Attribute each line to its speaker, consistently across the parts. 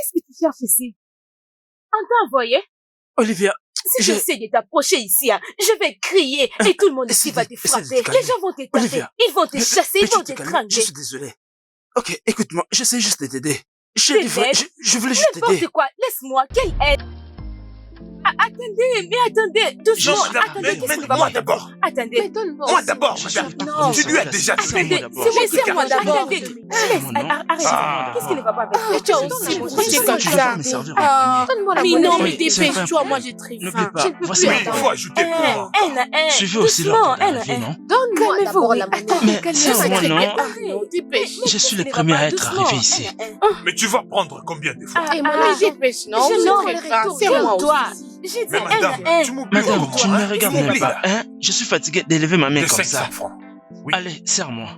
Speaker 1: qu'est-ce que tu cherches ici? Entends, voyez?
Speaker 2: Olivia,
Speaker 1: si tu essaies de t'approcher ici, hein, je vais crier et tout le monde ici va te frapper. Les gens vont te taper,
Speaker 2: Olivia,
Speaker 1: ils vont te chasser, ils vont te
Speaker 2: calmer. Je
Speaker 1: trangler.
Speaker 2: suis désolé. Ok, écoute-moi, j'essaie juste de t'aider. Je voulais juste t'aider.
Speaker 1: N'importe quoi, laisse-moi, quelle aide? Attendez, mais attendez, doucement, attendez, qu'est-ce qui va
Speaker 3: moi d'abord.
Speaker 1: Attendez.
Speaker 3: Moi d'abord, madame.
Speaker 1: Non.
Speaker 3: Tu lui as déjà dit.
Speaker 1: Attendez, laissez-moi d'abord. Attendez, arrête. Qu'est-ce qui ne va pas avec
Speaker 4: Mais toi aussi, pourquoi tu es comme ça?
Speaker 1: Donne-moi la
Speaker 4: Mais
Speaker 1: monnaie.
Speaker 4: non, mais dépêche-toi, moi j'ai très faim. Je ne peux plus
Speaker 3: Mais il faut ajouter pour.
Speaker 2: Suivez aussi l'ordre d'arrivée, non?
Speaker 4: Donne-moi d'abord la monnaie.
Speaker 2: Mais c'est moi, non?
Speaker 4: Dépêche.
Speaker 2: Je suis le premier à être arrivé ici.
Speaker 3: Mais tu vas prendre combien de fois?
Speaker 4: Mais dépêche, non? J'ai très faim. C'est moi aussi.
Speaker 1: J'ai dit
Speaker 3: Mais madame, tu m'oublies.
Speaker 2: Madame, tu ne me regardes même pas, hein? Je suis fatigué d'élever ma main
Speaker 3: De
Speaker 2: comme
Speaker 3: 500
Speaker 2: ça.
Speaker 3: francs. Oui.
Speaker 2: Allez, serre-moi.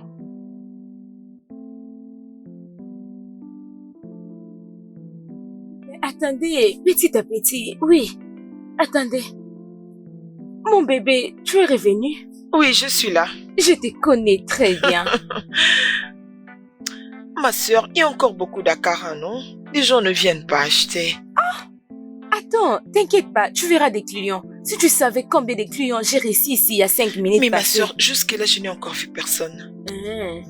Speaker 1: Attendez, petit à petit, oui. Attendez. Mon bébé, tu es revenu?
Speaker 5: Oui, je suis là.
Speaker 1: Je te connais très bien.
Speaker 5: Ma sœur, il y a encore beaucoup d'akara, non? Les gens ne viennent pas acheter.
Speaker 1: Attends, t'inquiète pas, tu verras des clients. Si tu savais combien de clients j'ai reçus ici il y a 5 minutes.
Speaker 5: Mais ma
Speaker 1: passées.
Speaker 5: sœur, jusque-là, je n'ai encore vu personne.
Speaker 1: Hum.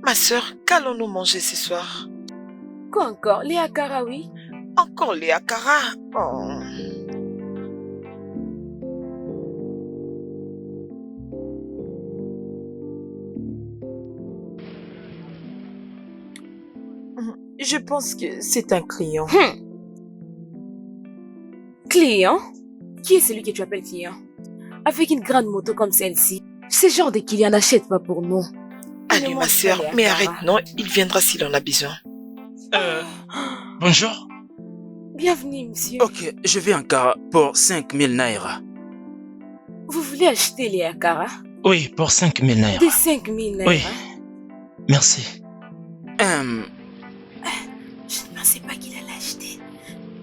Speaker 5: Ma sœur, qu'allons-nous manger ce soir?
Speaker 1: Quoi encore? Les akara, oui?
Speaker 5: Encore les akara? Oh. Je pense que c'est un client.
Speaker 1: Client? Qui est celui que tu appelles client? Avec une grande moto comme celle-ci, ce genre de client n'achète pas pour nous.
Speaker 5: Allez, ma sœur, mais arrête, non? Il viendra s'il en a besoin.
Speaker 2: Bonjour.
Speaker 1: Bienvenue, monsieur.
Speaker 2: Ok, je vais encore pour 5000 naira.
Speaker 1: Vous voulez acheter les akara?
Speaker 2: Oui, pour 5000 naira.
Speaker 1: Des 5000 naira?
Speaker 2: Oui. Merci.
Speaker 1: Je ne pensais pas qu'il allait acheter.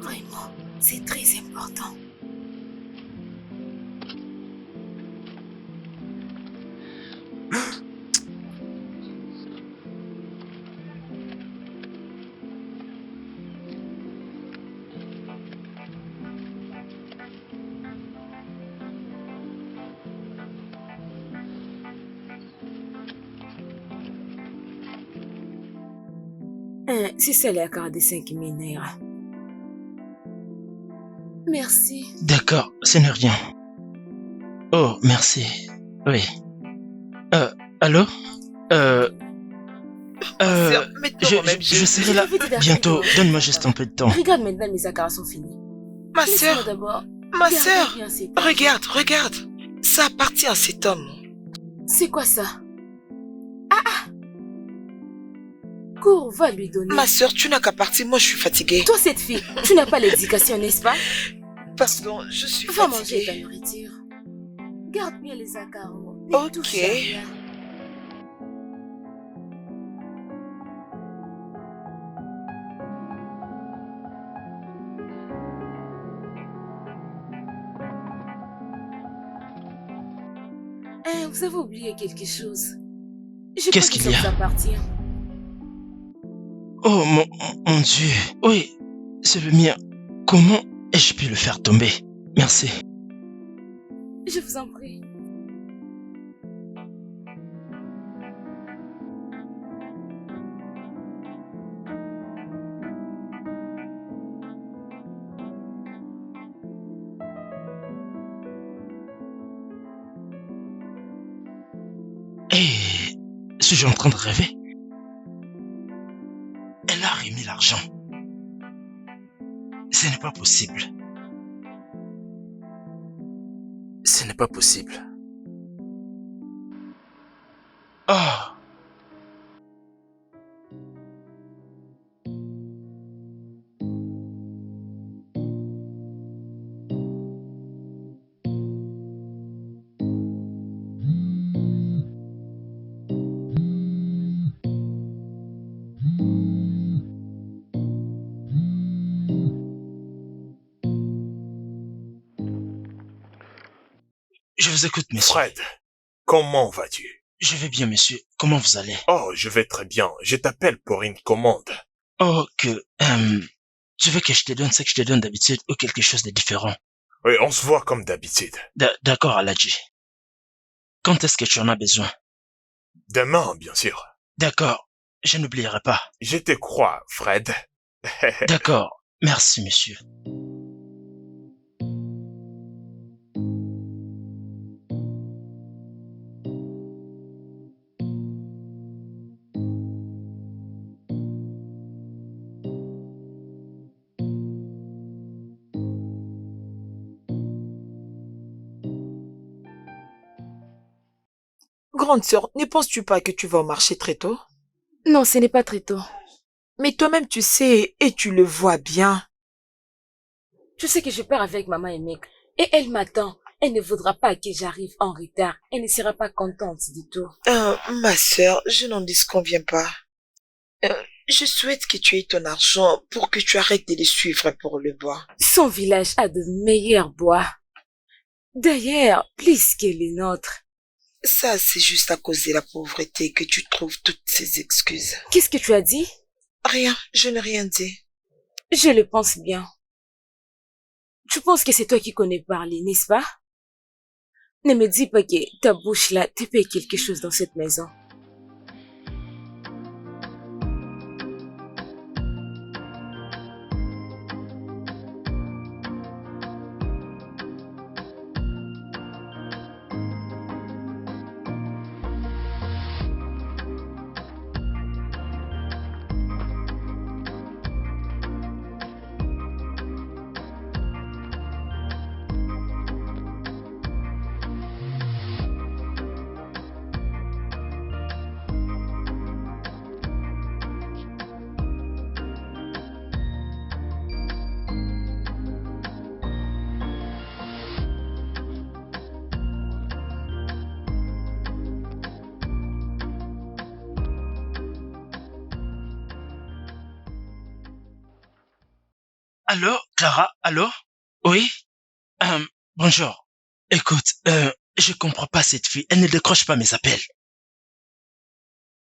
Speaker 1: Vraiment, c'est très important. C'est ça les akara de 5000 naira. Merci.
Speaker 2: D'accord, ce n'est rien. Oh, merci. Oui. Allô?
Speaker 5: Sœur, mets-toi moi-même,
Speaker 2: je serai là bientôt. Donne-moi juste un peu de temps.
Speaker 1: Regarde maintenant, mes akara sont finis.
Speaker 5: Ma
Speaker 1: Laisse-moi
Speaker 5: sœur,
Speaker 1: d'abord.
Speaker 5: ma
Speaker 1: Regardez
Speaker 5: sœur,
Speaker 1: bien cet homme.
Speaker 5: regarde. Ça appartient à cet homme.
Speaker 1: C'est quoi ça? Cours, va lui donner.
Speaker 5: Ma sœur, tu n'as qu'à partir, moi je suis fatiguée.
Speaker 1: Toi, cette fille, tu n'as pas l'éducation, n'est-ce pas?
Speaker 5: Pardon, je suis
Speaker 1: Va manger ta
Speaker 5: fatiguée.
Speaker 1: nourriture. Garde bien les acaros.
Speaker 5: Ok.
Speaker 1: Vous avez oublié quelque chose.
Speaker 2: Qu'est-ce qu'il y a?
Speaker 1: Ça vous appartient.
Speaker 2: Oh mon Dieu. Oui, c'est le mien. Comment ai-je pu le faire tomber? Merci.
Speaker 1: Je vous en prie.
Speaker 2: Et suis-je en train de rêver? Elle a remis l'argent. Ce n'est pas possible. Ce n'est pas possible. Oh! Je vous écoute, monsieur.
Speaker 3: Fred, comment vas-tu?
Speaker 2: Je vais bien, monsieur. Comment vous allez?
Speaker 3: Oh, je vais très bien. Je t'appelle pour une commande.
Speaker 2: Oh, Tu veux que je te donne ce que je te donne d'habitude ou quelque chose de différent?
Speaker 3: Oui, on se voit comme d'habitude.
Speaker 2: D'accord, Aladji. Quand est-ce que tu en as besoin?
Speaker 3: Demain, bien sûr.
Speaker 2: D'accord, je n'oublierai pas.
Speaker 3: Je te crois, Fred.
Speaker 2: D'accord, merci, monsieur.
Speaker 5: Grande sœur, ne penses-tu pas que tu vas au marché très tôt?
Speaker 1: Non, ce n'est pas très tôt.
Speaker 5: Mais toi-même tu sais et tu le vois bien.
Speaker 1: Tu sais que je pars avec maman et mec. Et elle m'attend. Elle ne voudra pas que j'arrive en retard. Elle ne sera pas contente du tout.
Speaker 5: Ma sœur, je n'en disconviens pas. Je souhaite que tu aies ton argent pour que tu arrêtes de les suivre pour le bois.
Speaker 1: Son village a de meilleurs bois. D'ailleurs, plus que les nôtres.
Speaker 5: Ça, c'est juste à cause de la pauvreté que tu trouves toutes ces excuses.
Speaker 1: Qu'est-ce que tu as dit?
Speaker 5: Rien, je n'ai rien dit.
Speaker 1: Je le pense bien. Tu penses que c'est toi qui connais parler, n'est-ce pas? Ne me dis pas que ta bouche là te paye quelque chose dans cette maison.
Speaker 2: Allô, Clara, allô? Oui? Bonjour. Écoute, je comprends pas cette fille. Elle ne décroche pas mes appels.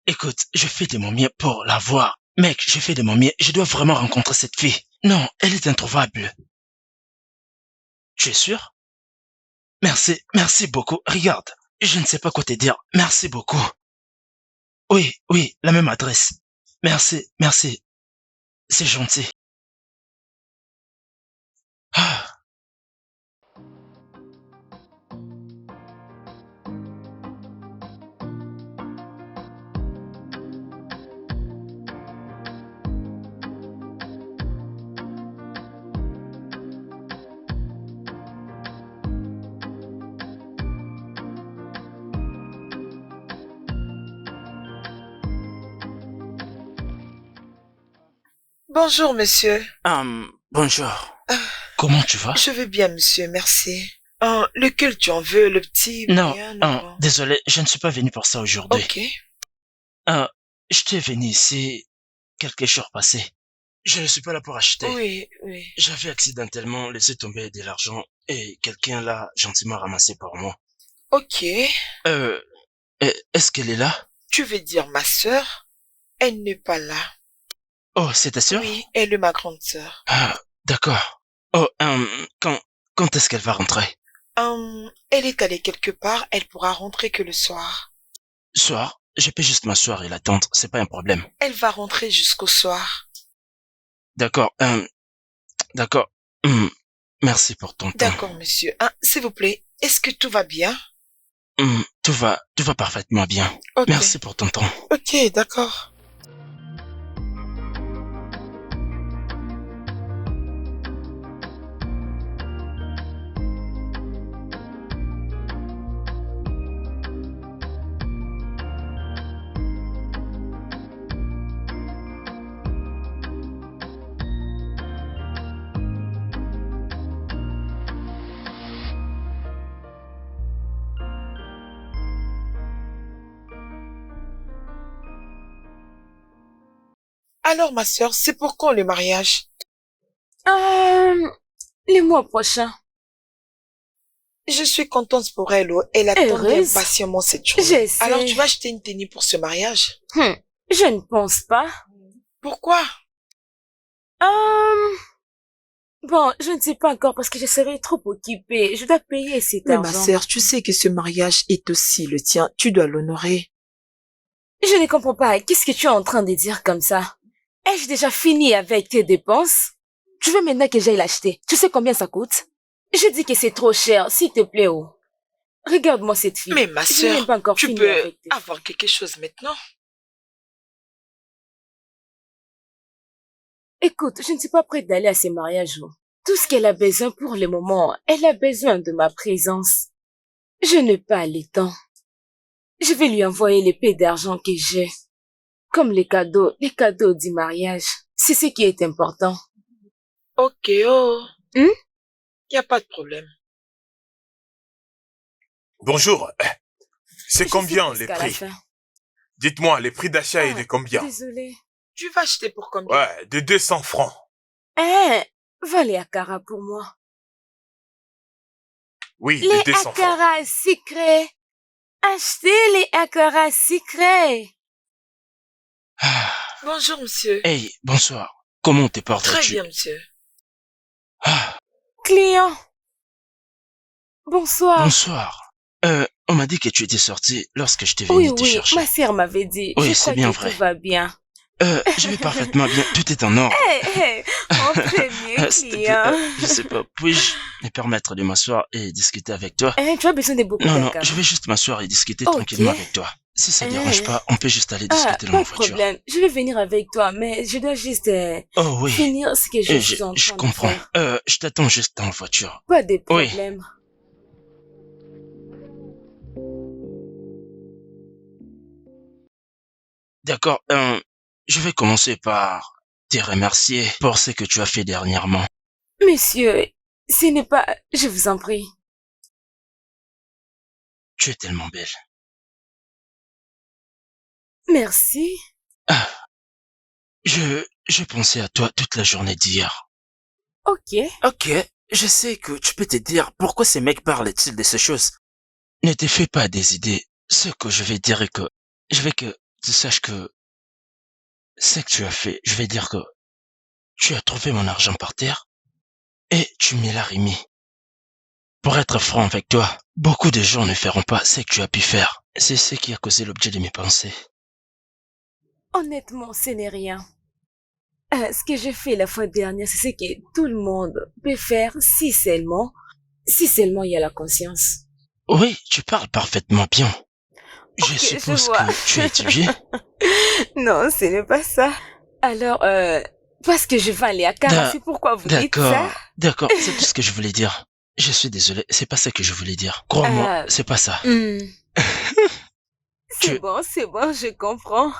Speaker 2: Écoute, je fais de mon mieux pour la voir. Mec, je fais de mon mieux. Je dois vraiment rencontrer cette fille. Non, elle est introuvable. Tu es sûr? Merci, merci beaucoup. Regarde, je ne sais pas quoi te dire. Merci beaucoup. Oui, oui, la même adresse. Merci, merci. C'est gentil. Ah.
Speaker 5: Bonjour, monsieur.
Speaker 2: Bonjour. Comment tu vas?
Speaker 5: Je vais bien, monsieur, merci. Lequel tu en veux, le petit,
Speaker 2: Non,
Speaker 5: bien, le grand?
Speaker 2: désolé, je ne suis pas venu pour ça aujourd'hui.
Speaker 5: Ok.
Speaker 2: J'étais venu ici quelques jours passés. Je ne suis pas là pour acheter.
Speaker 5: Oui, oui.
Speaker 2: J'avais accidentellement laissé tomber de l'argent et quelqu'un l'a gentiment ramassé pour moi.
Speaker 5: Ok.
Speaker 2: Est-ce qu'elle est là?
Speaker 5: Tu veux dire ma sœur? Elle n'est pas là.
Speaker 2: Oh, c'est ta sœur?
Speaker 5: Oui, elle est ma grande sœur.
Speaker 2: Ah, d'accord. Oh, quand est-ce qu'elle va rentrer?
Speaker 5: Elle est allée quelque part, elle pourra rentrer que le soir.
Speaker 2: Soir? Je peux juste m'asseoir et l'attendre, c'est pas un problème.
Speaker 5: Elle va rentrer jusqu'au soir.
Speaker 2: D'accord, d'accord. Merci pour ton temps.
Speaker 5: D'accord, monsieur. S'il vous plaît, est-ce que tout va bien?
Speaker 2: Tout va parfaitement bien.
Speaker 5: Ok.
Speaker 2: Merci pour ton temps.
Speaker 5: Ok, d'accord. Alors, ma sœur, c'est pour quand le mariage?
Speaker 1: Les mois prochains.
Speaker 5: Je suis contente pour elle. Elle attendait
Speaker 1: Heureuse.
Speaker 5: impatiemment cette journée.
Speaker 1: Je sais.
Speaker 5: Alors, tu vas acheter une tenue pour ce mariage?
Speaker 1: Je ne pense pas.
Speaker 5: Pourquoi?
Speaker 1: Bon, je ne sais pas encore parce que je serai trop occupée. Je dois payer cet
Speaker 5: Mais
Speaker 1: argent.
Speaker 5: ma sœur, tu sais que ce mariage est aussi le tien. Tu dois l'honorer.
Speaker 1: Je ne comprends pas. Qu'est-ce que tu es en train de dire comme ça? Ai-je déjà fini avec tes dépenses? Tu veux maintenant que j'aille l'acheter? Tu sais combien ça coûte? Je dis que c'est trop cher, s'il te plaît, oh. Regarde-moi cette fille.
Speaker 5: Mais ma
Speaker 1: Je n'ai
Speaker 5: sœur,
Speaker 1: pas encore
Speaker 5: tu
Speaker 1: fini
Speaker 5: peux
Speaker 1: avec tes...
Speaker 5: avoir quelque chose maintenant.
Speaker 1: Écoute, je ne suis pas prête d'aller à ces mariages. Oh. Tout ce qu'elle a besoin pour le moment, elle a besoin de ma présence. Je n'ai pas le temps. Je vais lui envoyer les l'épée d'argent que j'ai. Comme les cadeaux du mariage. C'est ce qui est important.
Speaker 5: Ok, oh. Y a pas de problème.
Speaker 3: Bonjour. C'est
Speaker 1: Je
Speaker 3: combien
Speaker 1: sais
Speaker 3: les
Speaker 1: presque à la
Speaker 3: prix?
Speaker 1: fin.
Speaker 3: Dites-moi, les prix d'achat est de combien?
Speaker 1: Désolée.
Speaker 5: Tu vas acheter pour combien?
Speaker 3: Ouais, de 200 francs.
Speaker 1: Va les akara pour moi.
Speaker 3: Oui,
Speaker 1: Les
Speaker 3: de 200 francs.
Speaker 1: akara sucrés. Achetez les akara sucrés.
Speaker 2: Ah.
Speaker 5: Bonjour, monsieur.
Speaker 2: Hey, bonsoir. Comment te
Speaker 5: Très
Speaker 2: portes-tu?
Speaker 5: bien, monsieur.
Speaker 2: Ah,
Speaker 1: Client. Bonsoir.
Speaker 2: bonsoir. On m'a dit que tu étais sorti lorsque je t'ai
Speaker 1: Oui,
Speaker 2: venu te
Speaker 1: oui,
Speaker 2: chercher.
Speaker 1: ma sœur m'avait dit.
Speaker 2: Oui,
Speaker 1: Je
Speaker 2: c'est
Speaker 1: crois
Speaker 2: bien
Speaker 1: que
Speaker 2: vrai.
Speaker 1: tout va bien.
Speaker 2: Je vais parfaitement bien. Tout est en ordre.
Speaker 1: Entrez bien,
Speaker 2: S'il te plaît,
Speaker 1: client.
Speaker 2: je sais pas, puis-je me permettre de m'asseoir et discuter avec toi?
Speaker 1: Tu as besoin de beaucoup
Speaker 2: Non,
Speaker 1: d'akara.
Speaker 2: je vais juste m'asseoir et discuter
Speaker 1: Ok.
Speaker 2: tranquillement avec toi. Si ça dérange pas, on peut juste aller discuter dans
Speaker 1: pas
Speaker 2: ma
Speaker 1: de
Speaker 2: voiture.
Speaker 1: problème. Je vais venir avec toi, mais je dois juste
Speaker 2: Oh oui,
Speaker 1: finir ce que je suis en
Speaker 2: je
Speaker 1: train de
Speaker 2: comprends.
Speaker 1: faire.
Speaker 2: Je t'attends juste dans la voiture.
Speaker 1: Pas de
Speaker 2: Oui.
Speaker 1: problème.
Speaker 2: D'accord, je vais commencer par te remercier pour ce que tu as fait dernièrement.
Speaker 1: Monsieur, ce n'est pas... Je vous en prie.
Speaker 2: Tu es tellement belle.
Speaker 1: Merci.
Speaker 2: Ah, je pensais à toi toute la journée d'hier.
Speaker 1: Ok.
Speaker 6: Ok, je sais que tu peux te dire pourquoi ces mecs parlent-ils de ces choses.
Speaker 2: Ne te fais pas des idées. Ce que je vais dire est que... Je veux que tu saches que... Ce que tu as fait, je vais dire que... Tu as trouvé mon argent par terre et tu me l'as remis. Pour être franc avec toi, beaucoup de gens ne feront pas ce que tu as pu faire. C'est ce qui a causé l'objet de mes pensées.
Speaker 1: Honnêtement, ce n'est rien. Ce que j'ai fait la fois dernière, c'est ce que tout le monde peut faire si seulement il y a la conscience.
Speaker 2: Oui, tu parles parfaitement bien. Je
Speaker 1: Ok,
Speaker 2: suppose
Speaker 1: je vois.
Speaker 2: que tu étudies.
Speaker 1: Non, ce n'est pas ça. Alors, parce que je vends les akara, c'est pourquoi vous dites ça?
Speaker 2: D'accord, c'est tout ce que je voulais dire. Je suis désolé, c'est pas ça que je voulais dire. Crois-moi, c'est pas ça.
Speaker 1: C'est bon, je comprends.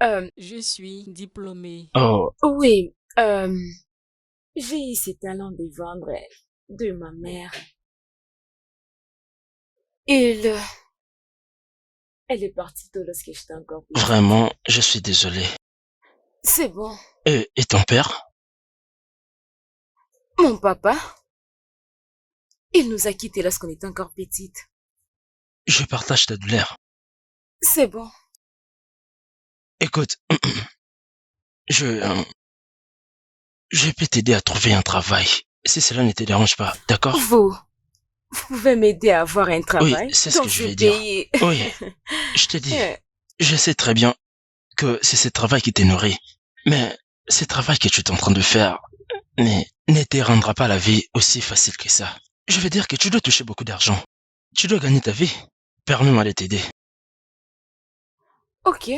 Speaker 4: Je suis diplômée.
Speaker 2: Oh,
Speaker 1: Oui, j'ai eu ce talent de vendre de ma mère. Elle est partie tôt lorsque j'étais encore petite.
Speaker 2: vraiment, je suis désolé.
Speaker 1: C'est bon.
Speaker 2: Et ton père?
Speaker 1: Mon papa, il nous a quittés lorsqu'on était encore petite.
Speaker 2: Je partage ta douleur.
Speaker 1: C'est bon.
Speaker 2: Écoute, je peux t'aider à trouver un travail, si cela ne te dérange pas, d'accord?
Speaker 1: Vous pouvez m'aider à avoir un travail
Speaker 2: Oui, c'est ce
Speaker 1: dans
Speaker 2: que je
Speaker 1: ce
Speaker 2: vais dire.
Speaker 1: pays.
Speaker 2: Oui, je te dis, je sais très bien que c'est ce travail qui te nourrit, mais ce travail que tu es en train de faire ne te rendra pas la vie aussi facile que ça. Je veux dire que tu dois toucher beaucoup d'argent. Tu dois gagner ta vie. Permets-moi de t'aider.
Speaker 1: Ok.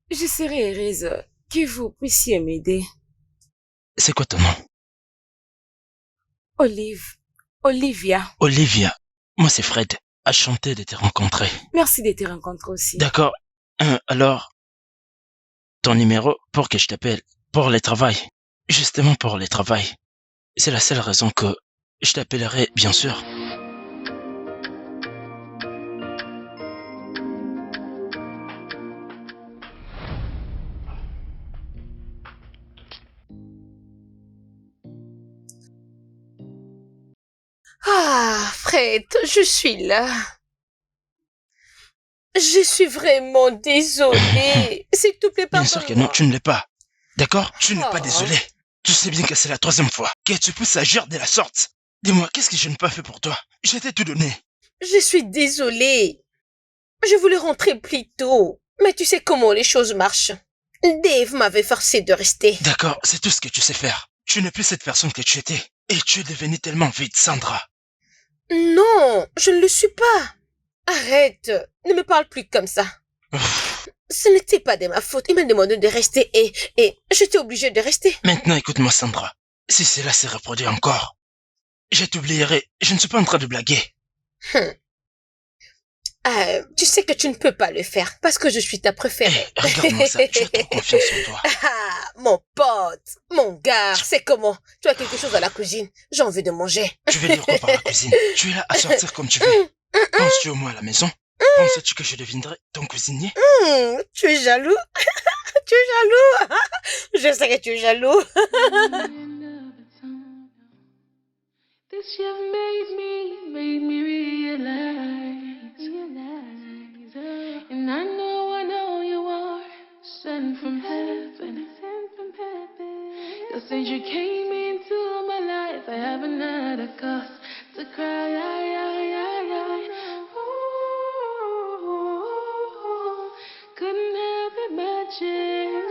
Speaker 1: Je serai heureuse que vous puissiez m'aider.
Speaker 2: C'est quoi ton nom?
Speaker 1: Olivia.
Speaker 2: Olivia. Moi c'est Fred. Enchanté de te rencontrer.
Speaker 1: Merci de te rencontrer aussi.
Speaker 2: D'accord. Alors, ton numéro pour que je t'appelle pour le travail. Justement pour le travail. C'est la seule raison que je t'appellerai, bien sûr.
Speaker 4: Ah, Fred, je suis là. Je suis vraiment désolée. S'il te plaît,
Speaker 2: Bien sûr que non,
Speaker 4: pardonne-moi.
Speaker 2: tu ne l'es pas. D'accord? Tu n'es pas désolé. Tu sais bien que c'est la 3e fois que tu pousses à agir de la sorte. Dis-moi, qu'est-ce que je n'ai pas fait pour toi? Je t'ai tout donné.
Speaker 4: Je suis désolée. Je voulais rentrer plus tôt. Mais tu sais comment les choses marchent. Dave m'avait forcé de rester.
Speaker 2: D'accord, c'est tout ce que tu sais faire. Tu n'es plus cette personne que tu étais. Et tu es devenue tellement vite, Sandra.
Speaker 4: Non, je ne le suis pas. Arrête, ne me parle plus comme ça. Ce n'était pas de ma faute. Il m'a demandé de rester et j'étais obligée de rester.
Speaker 2: Maintenant, écoute-moi, Sandra. Si cela se reproduit encore, je t'oublierai. Je ne suis pas en train de blaguer.
Speaker 4: Tu sais que tu ne peux pas le faire parce que je suis ta préférée.
Speaker 2: Regarde-moi ça, tu as trop confiance en toi.
Speaker 4: Mon pote, mon gars, c'est comment? Tu as quelque chose à la cuisine. J'ai envie de manger.
Speaker 2: Tu veux dire quoi par la cuisine? Tu es là à sortir comme tu veux. Penses-tu au moins à la maison? Penses-tu que je deviendrai ton cuisinier?
Speaker 4: Tu es jaloux? Tu es jaloux? Je sais que tu es jaloux.
Speaker 7: This year made me realize. And I know you are sent from heaven. You said you came into my life. I haven't had a cause to cry. Ooh, couldn't help imagine.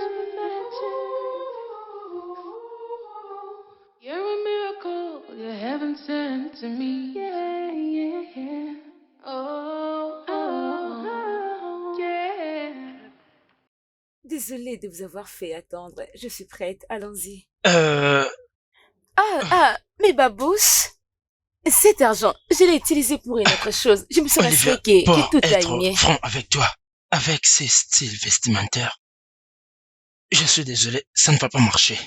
Speaker 7: You're a miracle, you're heaven sent to me. Yeah. Oh, yeah.
Speaker 1: Désolée de vous avoir fait attendre. Je suis prête. Allons-y. Mais Babouche, cet argent, je l'ai utilisé pour une autre chose. Je me suis
Speaker 2: Olivia,
Speaker 1: assurée que
Speaker 2: pour
Speaker 1: tout
Speaker 2: être
Speaker 1: aligné.
Speaker 2: franc avec toi, avec ces styles vestimentaires, je suis désolé, ça ne va pas marcher.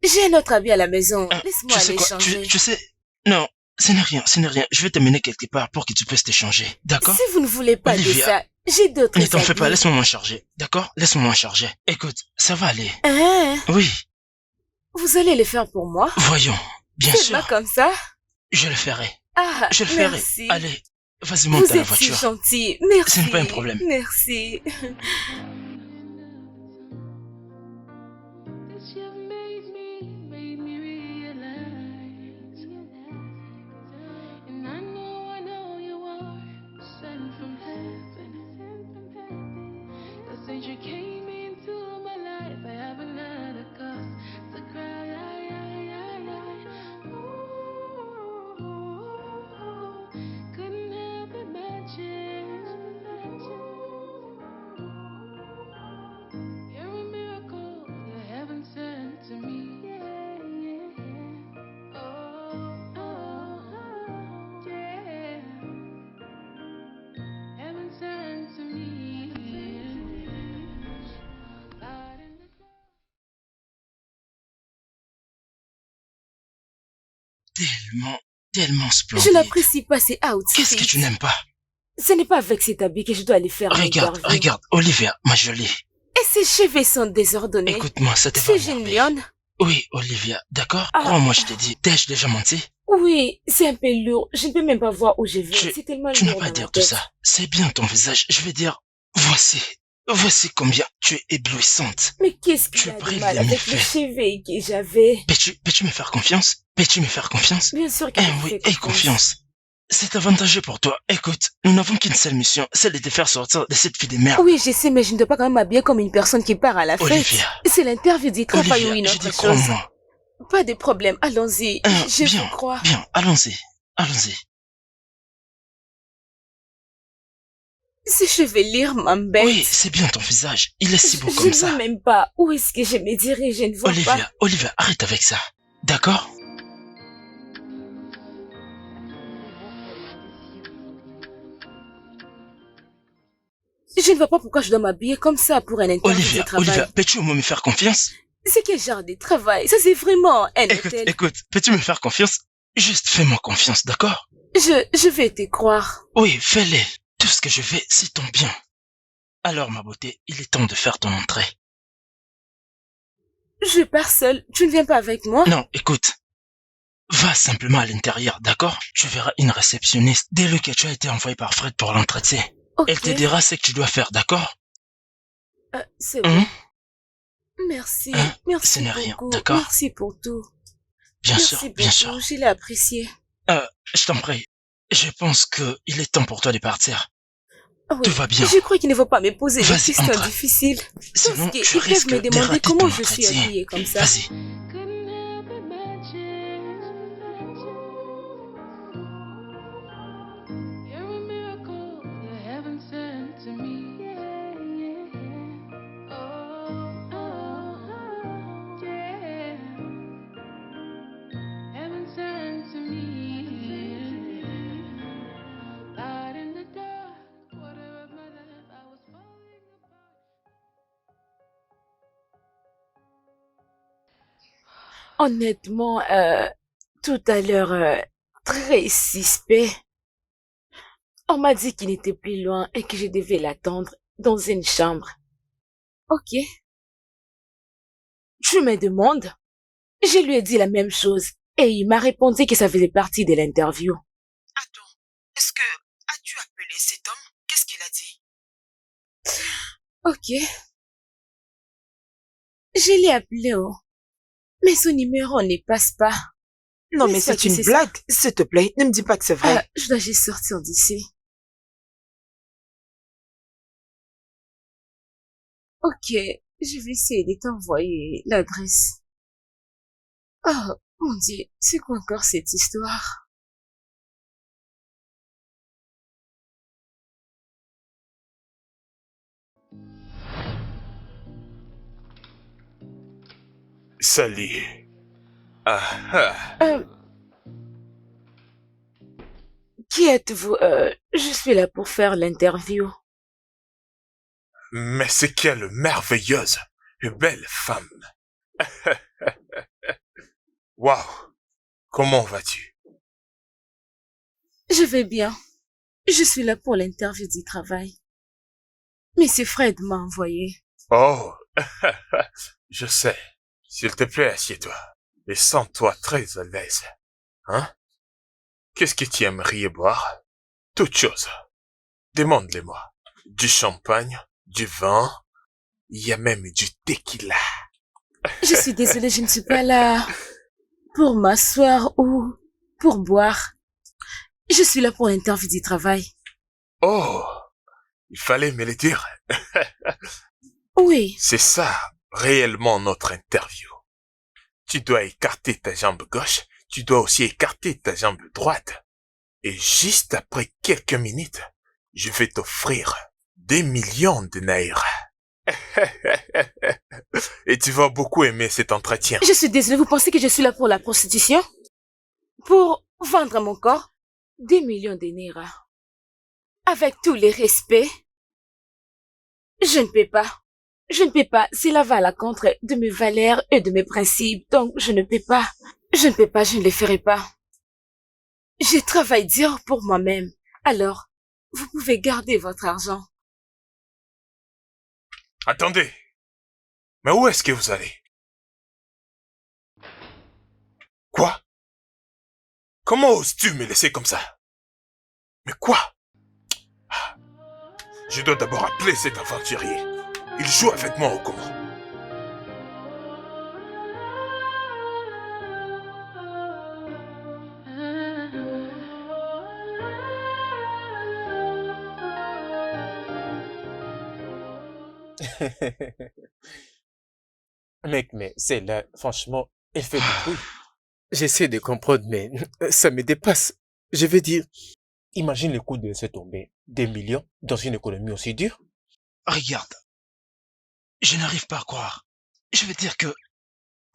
Speaker 1: J'ai un autre habit à la maison. Laisse-moi
Speaker 2: Tu sais
Speaker 1: aller
Speaker 2: quoi,
Speaker 1: changer.
Speaker 2: tu sais, non, ce n'est rien. Je vais t'amener quelque part pour que tu puisses t'échanger, d'accord?
Speaker 1: Si vous ne voulez pas de
Speaker 2: Olivia,
Speaker 1: ça, j'ai d'autres
Speaker 2: ne t'en fais pas,
Speaker 1: habits.
Speaker 2: laisse-moi m'en charger, d'accord? Laisse-moi m'en charger. Écoute, ça va aller. Oui,
Speaker 1: Vous allez le faire pour moi?
Speaker 2: voyons, bien
Speaker 1: C'est
Speaker 2: sûr,
Speaker 1: pas comme ça?
Speaker 2: je le ferai.
Speaker 1: Je
Speaker 2: Je le ferai.
Speaker 1: merci.
Speaker 2: Allez, vas-y, monte
Speaker 1: Vous
Speaker 2: à la
Speaker 1: êtes si
Speaker 2: voiture.
Speaker 1: gentil. Merci.
Speaker 2: Ce n'est pas un problème.
Speaker 1: Merci.
Speaker 7: This year made me realize. And I know you are sent from heaven. You said you came into my life. I haven't had a cause to cry. Ooh, couldn't help imagine. You're a miracle, you're heaven sent to me. Yeah. Heaven sent to me. Light in the
Speaker 2: Tellement
Speaker 1: Je
Speaker 2: splendide.
Speaker 1: n'apprécie pas ces outfits.
Speaker 2: Qu'est-ce que tu n'aimes pas?
Speaker 1: Ce n'est pas avec cet habit que je dois aller faire l'interview.
Speaker 2: Regarde, Olivia, ma jolie.
Speaker 1: Et ses cheveux sont désordonnés.
Speaker 2: Écoute-moi, ça te va
Speaker 1: C'est
Speaker 2: énerver.
Speaker 1: génial.
Speaker 2: Oui, Olivia, d'accord?
Speaker 1: Ah.
Speaker 2: Crois-moi, je t'ai dit. T'ai-je déjà menti?
Speaker 1: Oui, c'est un peu lourd. Je ne peux même pas voir où je vais. C'est tellement
Speaker 2: Tu n'as
Speaker 1: lourd
Speaker 2: pas à
Speaker 1: dans
Speaker 2: dire
Speaker 1: ma
Speaker 2: tout
Speaker 1: tête.
Speaker 2: ça. C'est bien ton visage. Je vais dire, voici combien tu es éblouissante.
Speaker 1: Mais qu'est-ce
Speaker 2: Tu
Speaker 1: qu'il y a de
Speaker 2: brilles
Speaker 1: mal
Speaker 2: de
Speaker 1: avec
Speaker 2: mille
Speaker 1: les
Speaker 2: feux.
Speaker 1: cheveux que j'avais?
Speaker 2: Peux-tu me faire confiance? Peux-tu me faire confiance?
Speaker 1: Bien sûr que
Speaker 2: Eh
Speaker 1: je
Speaker 2: oui,
Speaker 1: fais
Speaker 2: aie confiance. C'est avantageux pour toi. Écoute, nous n'avons qu'une seule mission, celle de te faire sortir de cette vie de merde.
Speaker 1: Oui, je sais, mais je ne dois pas quand même m'habiller comme une personne qui part à la fête.
Speaker 2: Olivia.
Speaker 1: C'est l'interview du travail ou une
Speaker 2: Olivia, je
Speaker 1: autre
Speaker 2: dis
Speaker 1: chose.
Speaker 2: crois-moi.
Speaker 1: Pas de problème, allons-y. Je
Speaker 2: Bien,
Speaker 1: vous crois.
Speaker 2: bien, allons-y.
Speaker 1: Ces cheveux lire m'embêtent.
Speaker 2: Oui, c'est bien ton visage. Il est si beau
Speaker 1: Je
Speaker 2: comme
Speaker 1: ne
Speaker 2: ça.
Speaker 1: vois même pas. Où est-ce que je me dirige? Je ne vois pas.
Speaker 2: Olivia, arrête avec ça. D'accord?
Speaker 1: Je ne vois pas pourquoi je dois m'habiller comme ça pour un interview de travail.
Speaker 2: Olivia, peux-tu au moins me faire confiance?
Speaker 1: C'est quel genre de travail? Ça, c'est vraiment un hôtel.
Speaker 2: Écoute, peux-tu me faire confiance? Juste fais-moi confiance, d'accord?
Speaker 1: Je vais te croire.
Speaker 2: Oui, fais-le. Tout ce que je fais, c'est ton bien. Alors, ma beauté, il est temps de faire ton entrée.
Speaker 1: Je pars seule. Tu ne viens pas avec moi?
Speaker 2: Non, écoute. Va simplement à l'intérieur, d'accord? Tu verras une réceptionniste dès que tu as été envoyé par Fred pour l'entretien.
Speaker 1: Ok.
Speaker 2: Elle te dira ce que tu dois faire, d'accord?
Speaker 1: C'est bon. Merci,
Speaker 2: Hein? Ce
Speaker 1: merci
Speaker 2: n'est rien,
Speaker 1: beaucoup.
Speaker 2: d'accord?
Speaker 1: Merci pour tout.
Speaker 2: Bien
Speaker 1: Merci
Speaker 2: sûr,
Speaker 1: beaucoup,
Speaker 2: bien sûr.
Speaker 1: je l'ai apprécié.
Speaker 2: Je t'en prie. Je pense que il est temps pour toi de partir.
Speaker 1: Ah
Speaker 2: Tout
Speaker 1: oui,
Speaker 2: va bien.
Speaker 1: je crois qu'il ne faut pas me poser des
Speaker 2: Vas-y,
Speaker 1: questions
Speaker 2: entre.
Speaker 1: difficiles.
Speaker 2: Sinon,
Speaker 1: Parce
Speaker 2: tu
Speaker 1: qu'ils peuvent
Speaker 2: risques
Speaker 1: me
Speaker 2: de
Speaker 1: demander
Speaker 2: rater
Speaker 1: comment
Speaker 2: ton
Speaker 1: je suis
Speaker 2: entretien.
Speaker 1: habillée comme ça.
Speaker 2: Vas-y.
Speaker 7: Couldn't help but matches. You're a miracle that heaven sent to me. Oh, oh, yeah. Heaven sent to me. Light in the dark, quarter of my life, I was falling apart.
Speaker 1: Honnêtement, tout à l'heure, très suspect. On m'a dit qu'il n'était plus loin et que je devais l'attendre dans une chambre. Ok. Je me demande. Je lui ai dit la même chose et il m'a répondu que ça faisait partie de l'interview.
Speaker 5: Attends, est-ce que as-tu appelé cet homme? Qu'est-ce qu'il a dit?
Speaker 1: Ok. Je l'ai appelé, oh. Mais son numéro ne passe pas.
Speaker 5: Non,
Speaker 1: Mais
Speaker 5: mais
Speaker 1: ça,
Speaker 5: c'est
Speaker 1: tu
Speaker 5: une
Speaker 1: sais
Speaker 5: blague. S'il te plaît, ne me dis pas que c'est vrai.
Speaker 1: Je dois juste sortir d'ici. Ok, je vais essayer de t'envoyer l'adresse. Oh, mon Dieu, c'est quoi encore cette histoire?
Speaker 3: Salut. Ah,
Speaker 1: Qui êtes-vous? Je suis là pour faire l'interview.
Speaker 3: mais c'est quelle merveilleuse et belle femme. Waouh. Comment vas-tu?
Speaker 1: Je vais bien. Je suis là pour l'interview du travail. Monsieur Fred m'a envoyé.
Speaker 3: Oh, je sais. S'il te plaît, assieds-toi. Et sens-toi très à l'aise. Hein? Qu'est-ce que tu aimerais boire? Toutes choses. Demande-les-moi. Du champagne, du vin, il y a même du tequila.
Speaker 1: Je suis désolée, je ne suis pas là pour m'asseoir ou pour boire. Je suis là pour l'interview du travail.
Speaker 3: Oh, il fallait me le dire.
Speaker 1: Oui,
Speaker 3: C'est ça, réellement notre interview. Tu dois écarter ta jambe gauche, tu dois aussi écarter ta jambe droite. Et juste après quelques minutes, je vais t'offrir 2 millions de naira. Et tu vas beaucoup aimer cet entretien.
Speaker 1: je suis désolée, vous pensez que je suis là pour la prostitution? Pour vendre mon corps? 2 millions de naira. Avec tous les respects, je ne peux pas. Je ne peux pas. Cela va à la contre de mes valeurs et de mes principes. Donc, je ne peux pas. Je ne peux pas, je ne le ferai pas. Je travaille dur pour moi-même. Alors, vous pouvez garder votre argent.
Speaker 3: Attendez. Mais où est-ce que vous allez? Quoi? Comment oses-tu me laisser comme ça? Mais quoi? Je dois d'abord appeler cet aventurier. Il joue avec moi au comment?
Speaker 8: Mec, mais celle-là, franchement, elle fait du bruit. J'essaie de comprendre, mais ça me dépasse. Je veux dire, imagine le coût de se tomber des millions dans une économie aussi dure.
Speaker 2: Regarde. Je n'arrive pas à croire. Je veux dire que...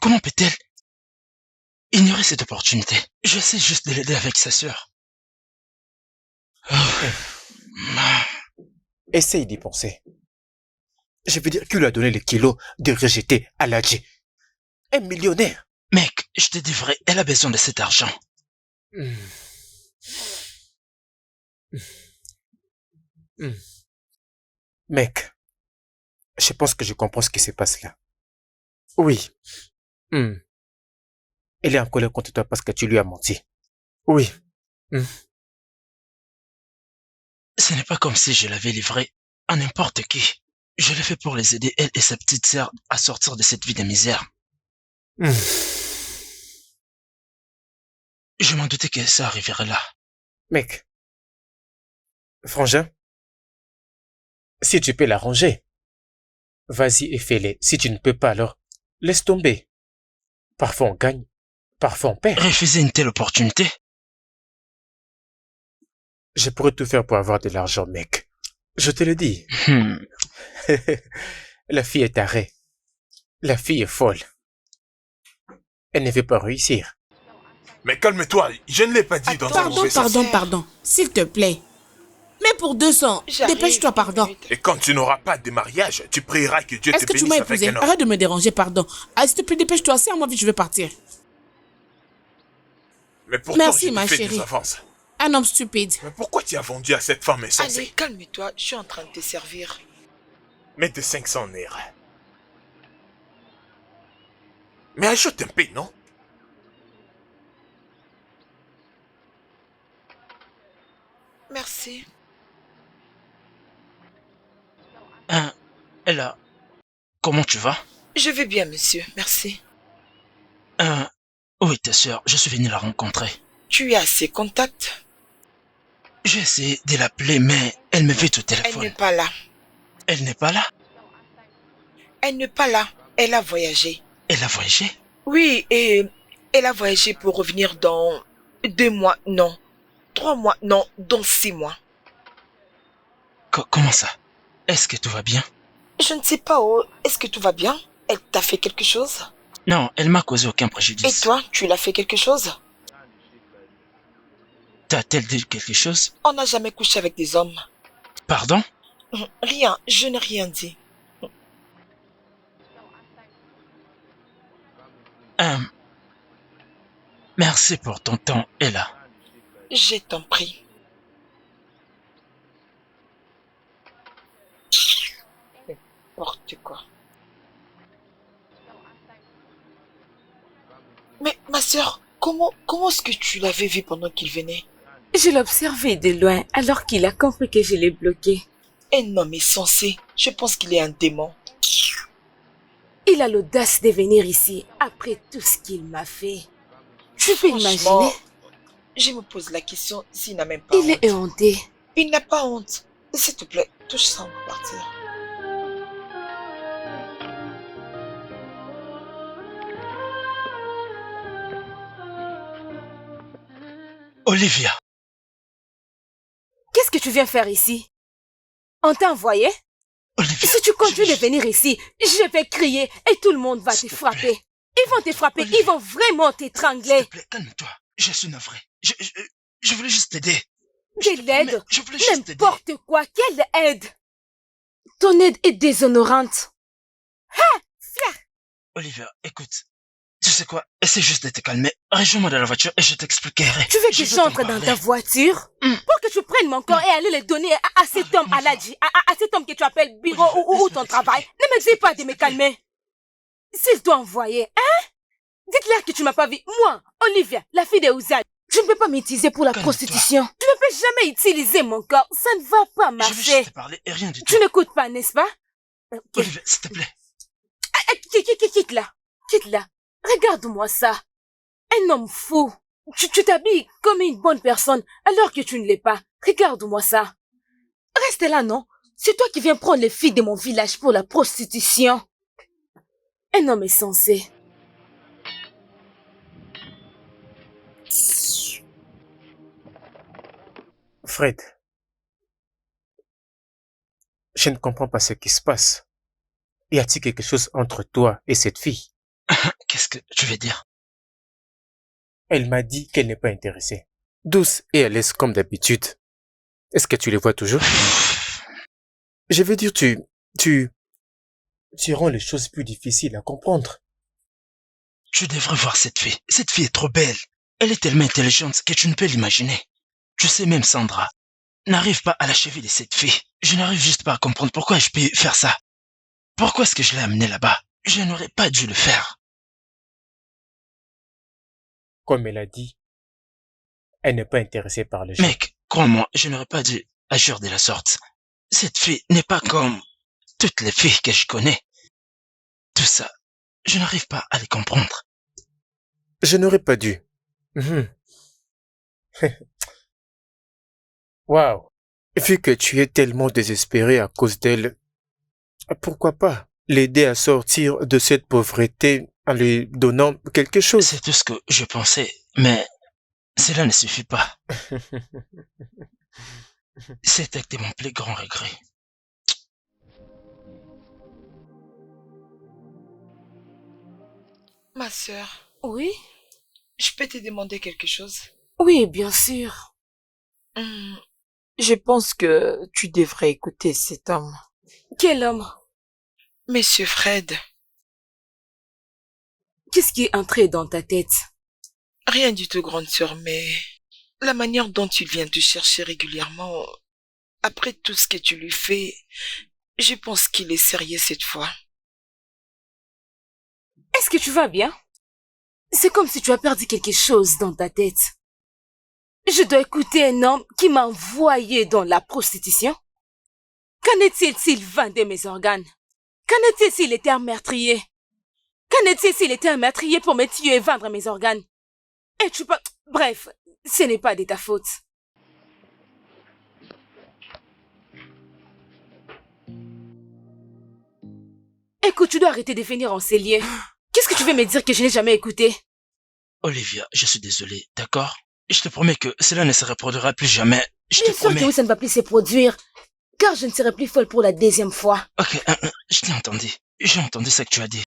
Speaker 2: Comment peut-elle ignorer cette opportunité? J'essaie juste de l'aider avec sa sœur.
Speaker 8: Essaye d'y penser. Je veux dire, qui lui a donné les kilos de rejeter Aladji? Un millionnaire.
Speaker 2: Mec, je te dis vrai, elle a besoin de cet argent.
Speaker 8: Mec, je pense que je comprends ce qui se passe là. Oui. Elle est en colère contre toi parce que tu lui as menti. Oui.
Speaker 2: Ce n'est pas comme si je l'avais livré à n'importe qui. Je l'ai fait pour les aider, elle et sa petite sœur, à sortir de cette vie de misère.
Speaker 8: Hmm.
Speaker 2: Je m'en doutais que ça arriverait là.
Speaker 8: Mec, frangin, si tu peux l'arranger, vas-y et fais-le. Si tu ne peux pas, alors laisse tomber. Parfois on gagne, parfois on perd.
Speaker 2: Refuser une telle opportunité?
Speaker 8: Je pourrais tout faire pour avoir de l'argent, mec. Je te le dis. La fille est tarée. La fille est folle. Elle ne veut pas réussir.
Speaker 3: Mais calme-toi, je ne l'ai pas dit dans une
Speaker 5: Pardon,
Speaker 3: conversation.
Speaker 9: Pardon, s'il te plaît. Mais pour 200,
Speaker 5: J'arrive,
Speaker 9: dépêche-toi, pardon.
Speaker 5: vite.
Speaker 3: Et quand tu n'auras pas de mariage, tu prieras que Dieu
Speaker 9: Est-ce
Speaker 3: te
Speaker 9: que tu m'as
Speaker 3: bénisse avec
Speaker 9: épousé?
Speaker 3: un homme.
Speaker 9: Arrête de me déranger, pardon. Ah, s'il te plaît, dépêche-toi, c'est à moi vite, je vais partir.
Speaker 3: Mais pourtant,
Speaker 9: Merci,
Speaker 3: je te
Speaker 9: ma
Speaker 3: fais
Speaker 9: chérie.
Speaker 3: des avances.
Speaker 9: Un homme stupide.
Speaker 3: Mais pourquoi tu as vendu à cette femme
Speaker 5: Allez,
Speaker 3: insensée?
Speaker 5: calme-toi, je suis en train de te servir.
Speaker 3: Mets de 500 nerfs. Mais ajoute un peu, non?
Speaker 5: Merci.
Speaker 2: Hein, Ella, comment tu vas?
Speaker 5: Je vais bien, monsieur, merci.
Speaker 2: Où est ta sœur? Je suis venu la rencontrer.
Speaker 5: Tu as ses contacts?
Speaker 2: J'ai essayé de l'appeler, mais elle me vit au
Speaker 5: Elle
Speaker 2: téléphone.
Speaker 5: n'est pas là.
Speaker 2: Elle n'est pas là?
Speaker 5: Elle n'est pas là. Elle a voyagé.
Speaker 2: Elle a voyagé?
Speaker 5: Oui, et elle a voyagé pour revenir dans 2 mois, non. 3 mois, non, dans 6 mois.
Speaker 2: Comment ça? Est-ce que tout va bien?
Speaker 5: Je ne sais pas, oh, est-ce que tout va bien? Elle t'a fait quelque chose?
Speaker 2: Non, elle m'a causé aucun
Speaker 5: Et
Speaker 2: préjudice.
Speaker 5: toi, tu l'as fait quelque chose?
Speaker 2: T'a-t-elle dit quelque chose?
Speaker 5: On n'a jamais couché avec des hommes.
Speaker 2: Pardon?
Speaker 5: Rien, je n'ai rien dit.
Speaker 2: Merci pour ton temps, Ella.
Speaker 5: Je t'en prie. N'importe quoi. Mais ma sœur, comment est-ce que tu l'avais vu pendant qu'il venait?
Speaker 1: Je l'observais de loin alors qu'il a compris que je l'ai bloqué.
Speaker 5: Un homme est censé. Je pense qu'il est un démon.
Speaker 1: Il a l'audace de venir ici après tout ce qu'il m'a fait. Tu peux imaginer?
Speaker 5: Franchement, je me pose la question s'il n'a même pas
Speaker 1: Il
Speaker 5: honte.
Speaker 1: est éhonté.
Speaker 5: Il n'a pas honte. S'il te plaît, touche ça, on va partir.
Speaker 2: Olivia,
Speaker 1: Qu'est-ce que tu viens faire ici? On t'a envoyé?
Speaker 2: Olivia.
Speaker 1: Si tu continues de venir ici, je vais crier et tout le monde va te
Speaker 2: S'il te
Speaker 1: frapper.
Speaker 2: plaît.
Speaker 1: Ils vont te frapper,
Speaker 2: Olivia.
Speaker 1: ils vont vraiment
Speaker 2: S'il
Speaker 1: t'étrangler.
Speaker 2: te plaît, calme-toi. Je suis navré. Je voulais juste t'aider.
Speaker 1: De l'aide?
Speaker 2: Je voulais juste t'aider.
Speaker 1: N'importe quoi, quelle aide? Ton aide est déshonorante.
Speaker 2: Olivia, écoute. Tu sais quoi? Essaie juste de te calmer. Rejoins-moi dans la voiture et je t'expliquerai.
Speaker 1: Tu veux
Speaker 2: Je
Speaker 1: que
Speaker 2: veux t'en
Speaker 1: j'entre dans
Speaker 2: parler.
Speaker 1: ta voiture? Pour que tu prennes mon corps et aller le donner à cet homme, Aladji, à cet homme que tu appelles bureau ou ton travail. Ne me dis pas de me calmer. S'il doit envoyer, hein? Dites-leur que tu m'as pas vu. Moi, Olivia, la fille de Ouzad, je ne peux pas m'utiliser pour la
Speaker 2: Calme-toi.
Speaker 1: prostitution. Tu ne peux jamais utiliser mon corps. Ça ne va pas
Speaker 2: Je veux
Speaker 1: marcher.
Speaker 2: juste te parler et rien du tout.
Speaker 1: Tu n'écoutes pas, n'est-ce pas? Ok.
Speaker 2: Olivia, s'il te plaît.
Speaker 1: Quitte-la. Quitte-la. Regarde-moi ça. Un homme fou. Tu t'habilles comme une bonne personne alors que tu ne l'es pas. Regarde-moi ça. Reste là, non? C'est toi qui viens prendre les filles de mon village pour la prostitution. Un homme est censé.
Speaker 8: Fred, je ne comprends pas ce qui se passe. Y a-t-il quelque chose entre toi et cette fille?
Speaker 2: Qu'est-ce que tu veux dire?
Speaker 8: Elle m'a dit qu'elle n'est pas intéressée. Douce et à l'aise comme d'habitude. Est-ce que tu les vois toujours? Je veux dire, tu rends les choses plus difficiles à comprendre.
Speaker 2: Tu devrais voir cette fille. Cette fille est trop belle. Elle est tellement intelligente que tu ne peux l'imaginer. Tu sais même Sandra n'arrive pas à la cheville de cette fille. Je n'arrive juste pas à comprendre pourquoi je peux faire ça. Pourquoi est-ce que je l'ai amenée là-bas? Je n'aurais pas dû le faire.
Speaker 8: Comme elle a dit, elle n'est pas intéressée par les gens.
Speaker 2: Mec, crois-moi, je n'aurais pas dû agir de la sorte. Cette fille n'est pas comme toutes les filles que je connais. Tout ça, je n'arrive pas à les comprendre.
Speaker 8: Je n'aurais pas dû. Waouh. Vu que tu es tellement désespéré à cause d'elle, pourquoi pas l'aider à sortir de cette pauvreté en lui donnant quelque chose?
Speaker 2: C'est tout ce que je pensais, mais cela ne suffit pas. C'était mon plus grand regret.
Speaker 5: Ma sœur,
Speaker 1: Oui?
Speaker 5: je peux te demander quelque chose?
Speaker 1: Oui, bien sûr.
Speaker 5: Hmm,
Speaker 10: Je pense que tu devrais écouter cet homme.
Speaker 1: Quel homme?
Speaker 5: Monsieur Fred,
Speaker 1: Qu'est-ce qui est entré dans ta tête?
Speaker 5: rien du tout, grande sœur, mais la manière dont il vient te chercher régulièrement, après tout ce que tu lui fais, je pense qu'il est sérieux cette fois.
Speaker 1: Est-ce que tu vas bien? C'est comme si tu as perdu quelque chose dans ta tête. Je dois écouter un homme qui m'a envoyé dans la prostitution? Qu'en est-il s'il vendait mes organes? Qu'en est-il s'il était un meurtrier? Qu'en est-il s'il était un meurtrier pour me tuer et vendre mes organes? Et tu peux... Bref, ce n'est pas de ta faute. Écoute, tu dois arrêter de venir en cellier. Qu'est-ce que tu veux me dire que je n'ai jamais écouté?
Speaker 2: Olivia, je suis désolé, d'accord? Je te promets que cela ne se reproduira plus jamais. Je te
Speaker 1: Bien sûr
Speaker 2: promets.
Speaker 1: que oui, ça ne va plus se produire. Car je ne serai plus folle pour la deuxième fois.
Speaker 2: Ok, je t'ai entendu. J'ai entendu ce que tu as dit.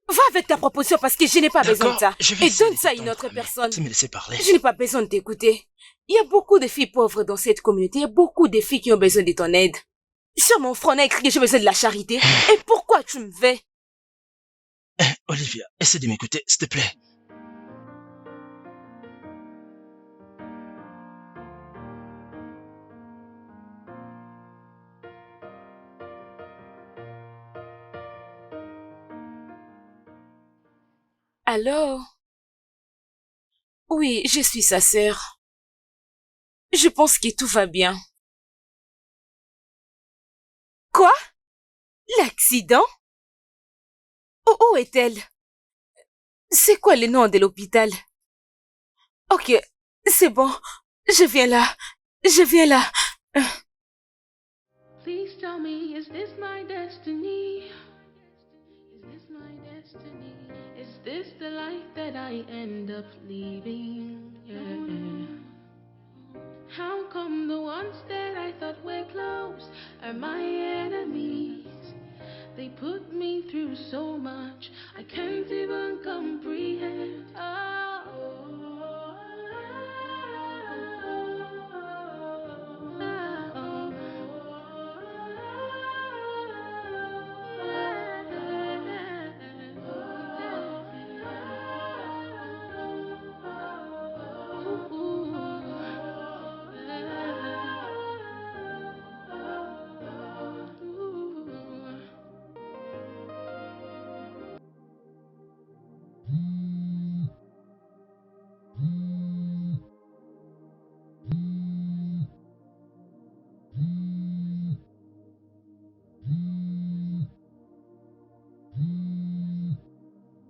Speaker 1: Va avec ta proposition parce que je n'ai pas besoin de ça.
Speaker 2: je vais
Speaker 1: Et
Speaker 2: essayer
Speaker 1: donne
Speaker 2: de
Speaker 1: ça à une
Speaker 2: t'entendre,
Speaker 1: autre
Speaker 2: mais
Speaker 1: personne.
Speaker 2: tu me laisses parler.
Speaker 1: Je n'ai pas besoin de t'écouter. Il y a beaucoup de filles pauvres dans cette communauté. Il y a beaucoup de filles qui ont besoin de ton aide. Sur mon front, on a écrit que j'ai besoin de la charité. Et pourquoi tu me veux?
Speaker 2: Olivia, essaie de m'écouter, s'il te plaît.
Speaker 1: Alors? Oui, je suis sa sœur. Je pense que tout va bien. Quoi? L'accident? Où est-elle? C'est quoi le nom de l'hôpital? Ok, c'est bon. Je viens là. Je viens là.
Speaker 7: Please tell me, is this my destiny? Is this my destiny? Is this the life that I end up leaving? Yeah. How come the ones that I thought were close are my enemies? They put me through so much, I can't even comprehend.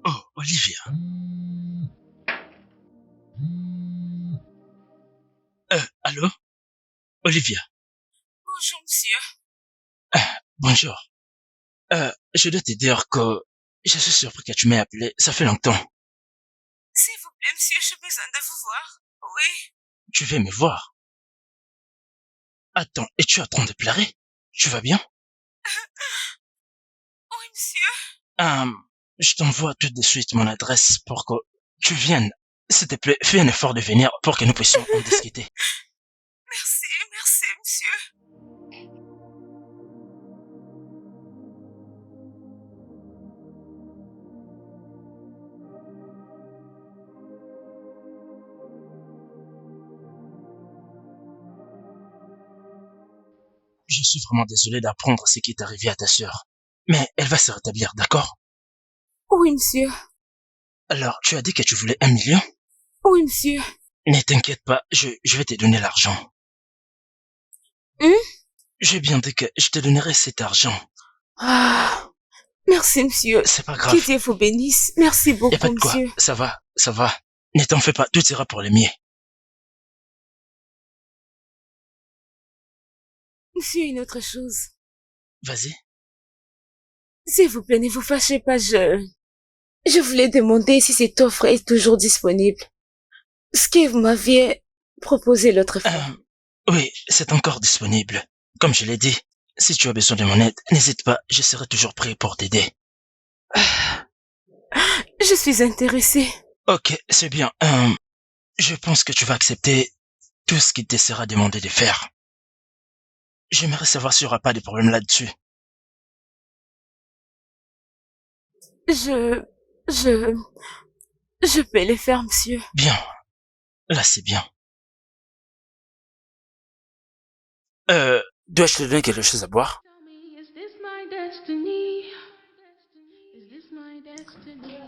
Speaker 2: Oh, Olivia. Allô? Olivia.
Speaker 1: Bonjour, monsieur.
Speaker 2: Bonjour. Je dois te dire que je suis surpris que tu m'aies appelé. Ça fait longtemps.
Speaker 1: S'il vous plaît, monsieur, j'ai besoin de vous voir. Oui.
Speaker 2: Tu veux me voir? Attends, es-tu en train de pleurer? Tu vas bien?
Speaker 1: Oui, monsieur.
Speaker 2: Je t'envoie tout de suite mon adresse pour que tu viennes. S'il te plaît, fais un effort de venir pour que nous puissions en discuter.
Speaker 1: Merci, monsieur.
Speaker 2: Je suis vraiment désolé d'apprendre ce qui est arrivé à ta sœur. Mais elle va se rétablir, d'accord?
Speaker 1: Oui, monsieur.
Speaker 2: Alors, tu as dit que tu voulais 1 million?
Speaker 1: Oui, monsieur.
Speaker 2: Ne t'inquiète pas, je vais te donner l'argent. J'ai bien dit que je te donnerai cet argent.
Speaker 1: Ah, merci, monsieur.
Speaker 2: C'est pas grave.
Speaker 1: Que Dieu vous bénisse. Merci
Speaker 2: Y a pas
Speaker 1: beaucoup,
Speaker 2: de quoi.
Speaker 1: monsieur.
Speaker 2: Ça va, ça va. Ne t'en fais pas, tout ira pour le mieux.
Speaker 1: Monsieur, une autre chose.
Speaker 2: Vas-y.
Speaker 1: S'il vous plaît, ne vous fâchez pas, je voulais demander si cette offre est toujours disponible. Ce que vous m'aviez proposé l'autre fois.
Speaker 2: Oui, c'est encore disponible. Comme je l'ai dit, si tu as besoin de mon aide, n'hésite pas, je serai toujours prêt pour t'aider.
Speaker 1: Je suis intéressée.
Speaker 2: Ok, c'est bien. Je pense que tu vas accepter tout ce qu'il te sera demandé de faire. J'aimerais savoir s'il n'y aura pas de problème là-dessus.
Speaker 1: Je peux les faire, monsieur.
Speaker 2: Bien. Là, c'est bien.
Speaker 6: Dois-je te donner quelque chose à boire?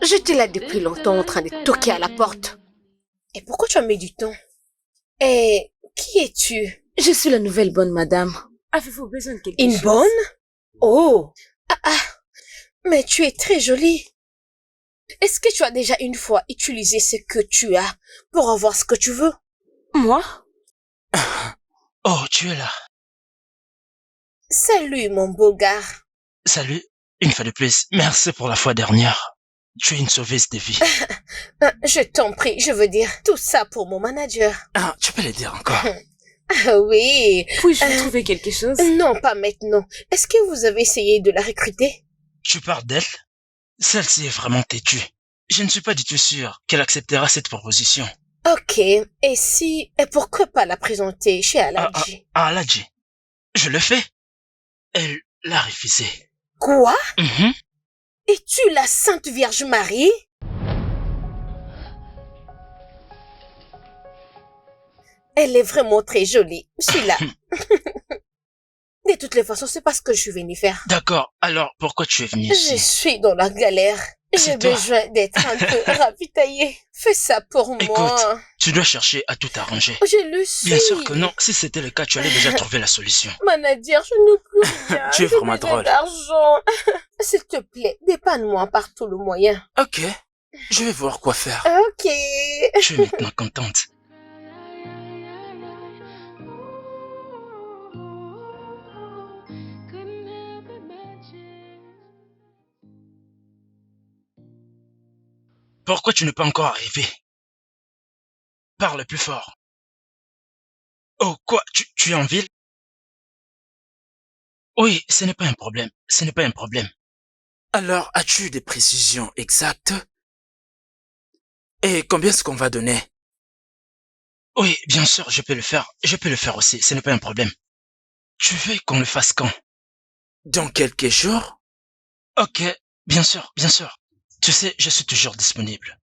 Speaker 4: J'étais là depuis longtemps en train de toquer à la porte. Et pourquoi tu as mis du temps? Et qui es-tu?
Speaker 1: Je suis la nouvelle bonne madame. Avez-vous besoin de quelque chose?
Speaker 4: Une bonne? Oh! Mais tu es très jolie. Est-ce que tu as déjà une fois utilisé ce que tu as pour avoir ce que tu veux?
Speaker 1: Moi?
Speaker 2: Oh, tu es là.
Speaker 4: Salut, mon beau gars.
Speaker 2: Salut. Une fois de plus, merci pour la fois dernière. Tu es une sauveuse de vie.
Speaker 4: Je t'en prie, je veux dire tout ça pour mon manager.
Speaker 6: Ah, tu peux le dire encore.
Speaker 4: Ah oui.
Speaker 1: Puis-je vous trouver quelque chose?
Speaker 4: Non, pas maintenant. Est-ce que vous avez essayé de la recruter?
Speaker 2: Tu parles d'elle? Celle-ci est vraiment têtue. Je ne suis pas du tout sûr qu'elle acceptera cette proposition.
Speaker 4: Ok, et pourquoi pas la présenter chez Aladji?
Speaker 2: Aladji, je le fais. Elle l'a refusé.
Speaker 4: Quoi?
Speaker 2: Mhm.
Speaker 4: Es-tu la Sainte Vierge Marie? Elle est vraiment très jolie, celui-là. De toutes les façons, c'est pas ce que je suis venue faire.
Speaker 2: D'accord, alors pourquoi tu es venu
Speaker 4: Je
Speaker 2: ici?
Speaker 4: suis dans la galère. J'ai
Speaker 2: C'est toi.
Speaker 4: besoin d'être un peu ravitaillée. Fais ça pour moi.
Speaker 2: Écoute, tu dois chercher à tout arranger.
Speaker 4: Je le suis.
Speaker 2: Bien sûr que non, si c'était le cas, tu allais déjà trouver la solution.
Speaker 4: Manager, je n'ai plus rien.
Speaker 6: Tu es vraiment drôle.
Speaker 4: D'argent. S'il te plaît, dépanne-moi par tout le moyen.
Speaker 6: Ok, je vais voir quoi faire.
Speaker 4: Ok.
Speaker 2: Tu es maintenant contente. Pourquoi tu n'es pas encore arrivé? Parle plus fort. Oh, quoi? Tu es en ville? Oui, ce n'est pas un problème. Ce n'est pas un problème.
Speaker 6: Alors, as-tu des précisions exactes? Et combien est-ce qu'on va donner?
Speaker 2: Oui, bien sûr, je peux le faire. Je peux le faire aussi, ce n'est pas un problème. Tu veux qu'on le fasse quand?
Speaker 6: Dans quelques jours?
Speaker 2: Ok, bien sûr, bien sûr. Tu sais, je suis toujours disponible.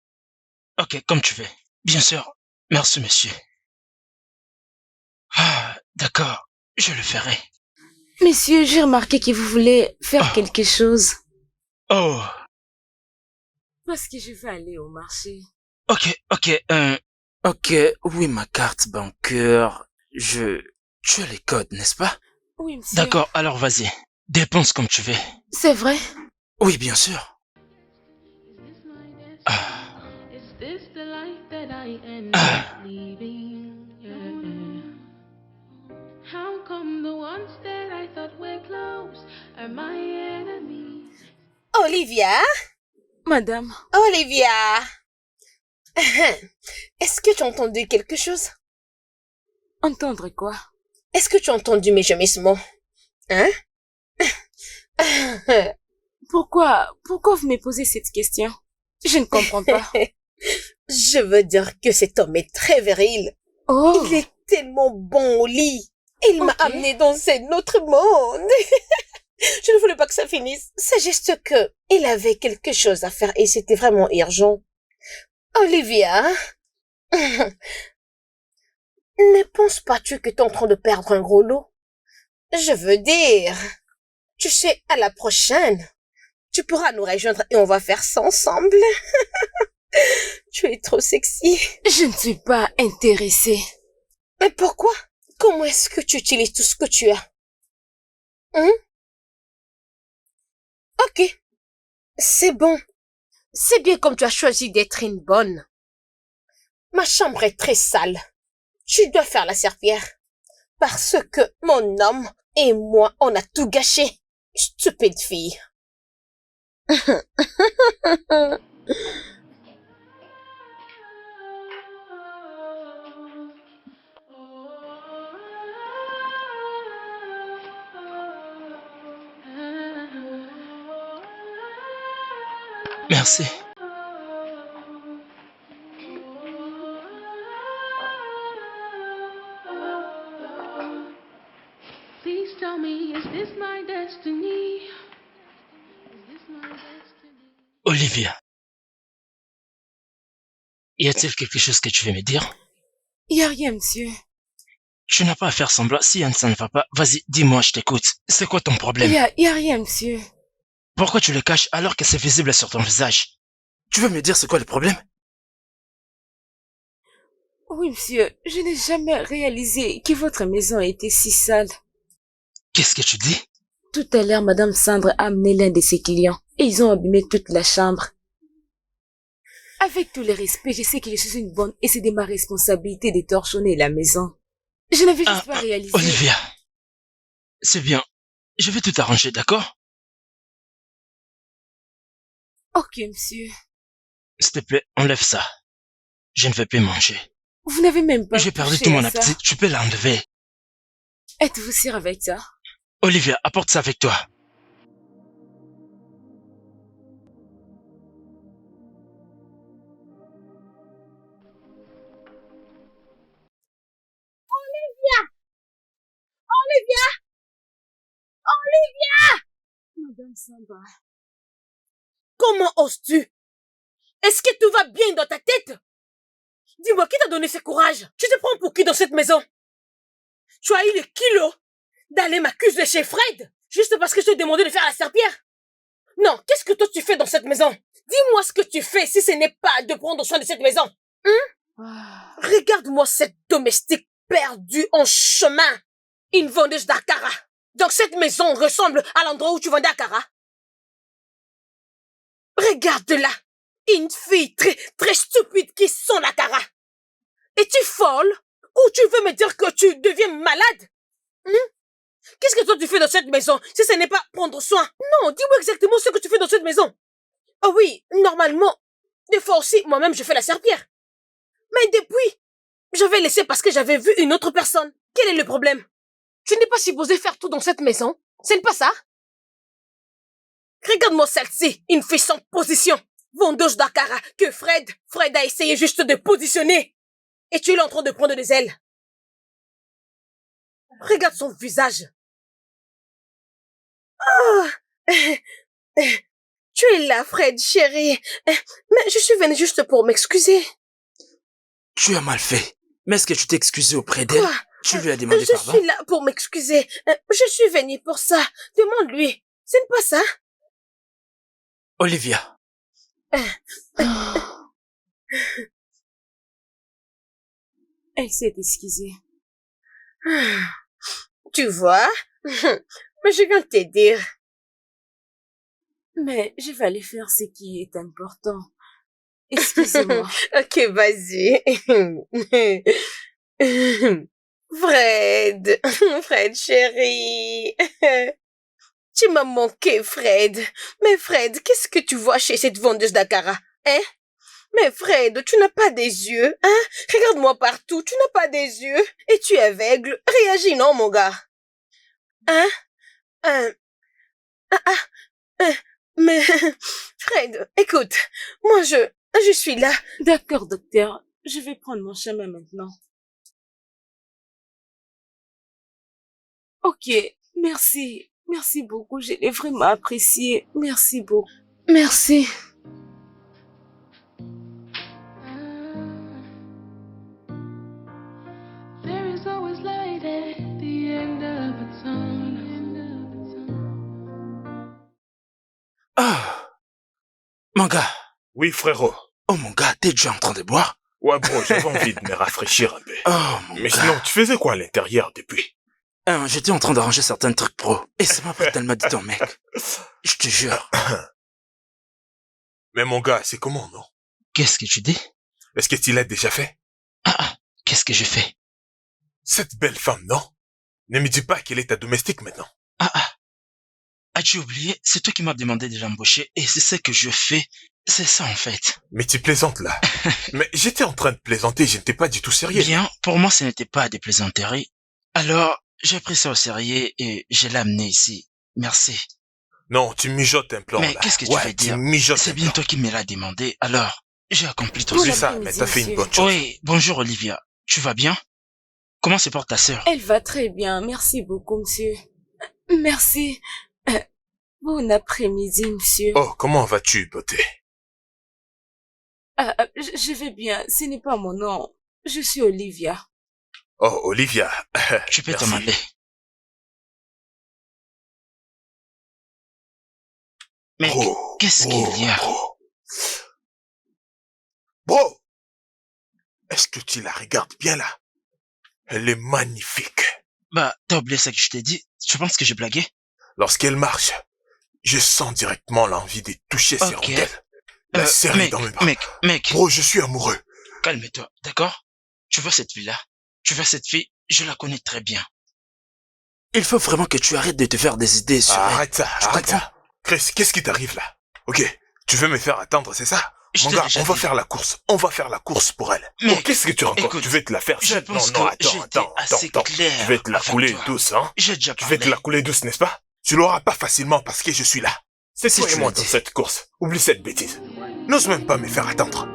Speaker 2: Ok, comme tu veux. Bien sûr. Merci, monsieur. Ah, d'accord. Je le ferai.
Speaker 1: Monsieur, j'ai remarqué que vous voulez faire quelque chose.
Speaker 2: Oh.
Speaker 1: Parce que je vais aller au marché.
Speaker 2: Ok,
Speaker 6: Ok, oui, ma carte bancaire. Tu as les codes, n'est-ce pas?
Speaker 1: Oui, monsieur.
Speaker 2: d'accord, alors vas-y. Dépense comme tu veux.
Speaker 1: C'est vrai?
Speaker 6: Oui, bien sûr.
Speaker 4: Olivia?
Speaker 1: Madame.
Speaker 4: Olivia? Est-ce que tu as entendu quelque chose?
Speaker 1: Entendre quoi?
Speaker 4: Est-ce que tu as entendu mes gemissements? Hein?
Speaker 1: Pourquoi vous me posez cette question? Je ne comprends pas.
Speaker 4: Je veux dire que cet homme est très viril.
Speaker 1: Oh.
Speaker 4: Il est tellement bon au lit. Il m'a amené dans un autre monde. Je ne voulais pas que ça finisse. C'est juste que il avait quelque chose à faire et c'était vraiment urgent. Olivia, ne penses pas-tu que tu es en train de perdre un gros lot? Je veux dire, tu sais, à la prochaine, tu pourras nous rejoindre et on va faire ça ensemble. Tu es trop sexy.
Speaker 1: Je ne suis pas intéressée.
Speaker 4: Mais pourquoi? Comment est-ce que tu utilises tout ce que tu as? Hein? Ok, c'est bon. C'est bien comme tu as choisi d'être une bonne. Ma chambre est très sale. Tu dois faire la serpillère. Parce que mon homme et moi, on a tout gâché. Stupide fille.
Speaker 2: Merci.
Speaker 7: Please tell me, is this my destiny? Is this my destiny?
Speaker 2: Olivia, y a-t-il quelque chose que tu veux me dire?
Speaker 1: Y a rien, monsieur.
Speaker 2: Tu n'as pas à faire semblant. Si ça ne va pas, vas-y, dis-moi, je t'écoute. C'est quoi ton problème?
Speaker 1: Y a rien, monsieur.
Speaker 2: Pourquoi tu le caches alors que c'est visible sur ton visage? Tu veux me dire c'est quoi le problème?
Speaker 1: Oui, monsieur, je n'ai jamais réalisé que votre maison était si sale.
Speaker 2: Qu'est-ce que tu dis?
Speaker 1: Tout à l'heure, Madame Sandre a amené l'un de ses clients et ils ont abîmé toute la chambre. Avec tout le respect, je sais que je suis une bonne et c'est de ma responsabilité de torchonner la maison. Je n'avais juste pas réalisé.
Speaker 2: Olivia, c'est bien. Je vais tout arranger, d'accord?
Speaker 1: Ok, monsieur.
Speaker 2: S'il te plaît, enlève ça. Je ne vais plus manger.
Speaker 1: Vous n'avez même pas
Speaker 2: J'ai perdu
Speaker 1: touché
Speaker 2: tout mon
Speaker 1: à ça.
Speaker 2: appétit. Tu peux l'enlever.
Speaker 1: Êtes-vous sûr avec ça?
Speaker 2: Olivia, apporte ça avec toi.
Speaker 1: Madame Sandra.
Speaker 4: Comment oses-tu? Est-ce que tout va bien dans ta tête? Dis-moi, qui t'a donné ce courage? Tu te prends pour qui dans cette maison? Tu as eu le kilo d'aller m'accuser chez Fred juste parce que je t'ai demandé de faire la serpillère? Non, qu'est-ce que toi tu fais dans cette maison? Dis-moi ce que tu fais si ce n'est pas de prendre soin de cette maison. Regarde-moi cette domestique perdue en chemin. Une vendeuse d'Akara. Donc cette maison ressemble à l'endroit où tu vendais Akara. Regarde-la. Une fille très stupide qui sent l'Akara. Es-tu folle? Ou tu veux me dire que tu deviens malade? Qu'est-ce que toi tu fais dans cette maison si ce n'est pas prendre soin? Non, dis-moi exactement ce que tu fais dans cette maison. Oh oui, normalement, des fois aussi, moi-même je fais la serpillère. Mais depuis, j'avais laissé parce que j'avais vu une autre personne. Quel est le problème? Tu n'es pas supposé faire tout dans cette maison. Ce n'est pas ça? Regarde-moi celle-ci, une fille sans position. Vendeuse d'Akara que Fred a essayé juste de positionner. Et tu es là en train de prendre des ailes. Regarde son visage. Oh. Tu es là, Fred, chérie. Mais je suis venue juste pour m'excuser.
Speaker 6: Tu as mal fait. Mais est-ce que tu t'es excusé auprès d'elle?
Speaker 4: Quoi?
Speaker 6: Tu lui as demandé
Speaker 4: Je
Speaker 6: pardon?
Speaker 4: suis là pour m'excuser. Je suis venue pour ça. Demande-lui. Ce n'est pas ça?
Speaker 6: Olivia.
Speaker 1: Elle s'est excusée.
Speaker 4: Tu vois? Mais je viens de te dire.
Speaker 1: Mais je vais aller faire ce qui est important. Excusez-moi.
Speaker 4: Ok, vas-y. Fred chéri. Tu m'as manqué, Fred. Mais Fred, qu'est-ce que tu vois chez cette vendeuse d'Akara, hein? Mais Fred, tu n'as pas des yeux, hein? Regarde-moi partout, tu n'as pas des yeux. Et tu es aveugle. Réagis, non, mon gars? Hein? Mais, Fred, écoute, moi je suis là.
Speaker 1: D'accord, docteur. Je vais prendre mon chemin maintenant. Ok, merci. Merci beaucoup. Je l'ai vraiment apprécié. Merci beaucoup. Merci.
Speaker 7: There is always light at the end of a tunnel.
Speaker 6: Ah! Mon gars.
Speaker 3: Oui, frérot.
Speaker 6: Oh, mon gars, t'es déjà en train de boire?
Speaker 3: Ouais, bro, j'avais envie de me rafraîchir un peu.
Speaker 6: Oh, mon
Speaker 3: Mais
Speaker 6: gars.
Speaker 3: sinon, tu faisais quoi à l'intérieur depuis?
Speaker 6: J'étais en train d'arranger certains trucs pro. Et ça m'a pris tellement de temps, mec. Je te jure.
Speaker 3: Mais mon gars, c'est comment, non?
Speaker 2: Qu'est-ce que tu dis?
Speaker 3: Est-ce que tu l'as déjà fait?
Speaker 2: Qu'est-ce que je fais?
Speaker 3: Cette belle femme, non? Ne me dis pas qu'elle est ta domestique maintenant.
Speaker 2: As-tu oublié? C'est toi qui m'as demandé de l'embaucher et c'est ce que je fais. C'est ça en fait.
Speaker 3: Mais tu plaisantes là. Mais j'étais en train de plaisanter, je n'étais pas du tout sérieux.
Speaker 2: Bien, pour moi ce n'était pas des plaisanteries. Alors, j'ai pris ça au sérieux et je l'ai amené ici. Merci.
Speaker 3: Non, tu mijotes un plan
Speaker 2: Mais
Speaker 3: là.
Speaker 2: qu'est-ce que tu veux dire?
Speaker 3: Tu mijotes
Speaker 2: C'est
Speaker 3: un
Speaker 2: bien
Speaker 3: plan.
Speaker 2: toi qui me l'as demandé. Alors, j'ai accompli ton
Speaker 1: Bon
Speaker 3: C'est
Speaker 2: souhait.
Speaker 3: ça,
Speaker 1: après-midi,
Speaker 3: mais t'as fait une
Speaker 1: monsieur.
Speaker 3: bonne chose.
Speaker 2: Oui, bonjour Olivia. Tu vas bien? Comment se porte ta sœur?
Speaker 1: Elle va très bien, merci beaucoup, monsieur. Merci. Bon après-midi, monsieur.
Speaker 3: Oh, comment vas-tu, beauté?
Speaker 1: Je vais bien, ce n'est pas mon nom. Je suis Olivia.
Speaker 3: Oh, Olivia.
Speaker 2: Tu peux
Speaker 3: Merci.
Speaker 2: t'en aller. Mec,
Speaker 3: Bro,
Speaker 2: qu'est-ce
Speaker 3: bro,
Speaker 2: qu'il y a?
Speaker 3: Bro, est-ce que tu la regardes bien là? Elle est magnifique.
Speaker 2: Bah, t'as oublié ça que je t'ai dit? Tu penses que j'ai blagué?
Speaker 3: Lorsqu'elle marche, je sens directement l'envie de toucher ses
Speaker 2: Ok.
Speaker 3: rondelles. La serrer
Speaker 2: Mec,
Speaker 3: dans mes bras.
Speaker 2: mec,
Speaker 3: Bro, je suis amoureux.
Speaker 2: calme-toi, d'accord? Tu vois cette fille-là? Tu vois cette fille? Je la connais très bien.
Speaker 6: Il faut vraiment que tu arrêtes de te faire des idées sur elle.
Speaker 3: Arrête ça,
Speaker 6: Tu
Speaker 3: arrête
Speaker 6: comprends?
Speaker 3: ça. Chris, qu'est-ce qui t'arrive là? Ok, tu veux me faire attendre, c'est ça?
Speaker 2: Je
Speaker 3: Mon
Speaker 2: t'ai
Speaker 3: gars,
Speaker 2: déjà
Speaker 3: on va
Speaker 2: dit.
Speaker 3: faire la course. On va faire la course pour elle.
Speaker 2: Mec,
Speaker 3: Oh, qu'est-ce que tu racontes?
Speaker 2: écoute,
Speaker 3: Tu veux te la faire
Speaker 2: Je
Speaker 3: seule?
Speaker 2: pense
Speaker 3: Non, non,
Speaker 2: que j'ai été assez
Speaker 3: attends.
Speaker 2: clair.
Speaker 3: Tu veux te la
Speaker 2: avec
Speaker 3: couler
Speaker 2: toi.
Speaker 3: douce, hein?
Speaker 2: J'ai déjà
Speaker 3: Tu veux
Speaker 2: parlé.
Speaker 3: te la couler douce, n'est-ce pas? Tu l'auras pas facilement parce que je suis là. C'est
Speaker 6: Si
Speaker 3: toi et
Speaker 6: tu
Speaker 3: moi
Speaker 6: le
Speaker 3: dans
Speaker 6: dis.
Speaker 3: cette course. Oublie cette bêtise. N'ose même pas me faire attendre.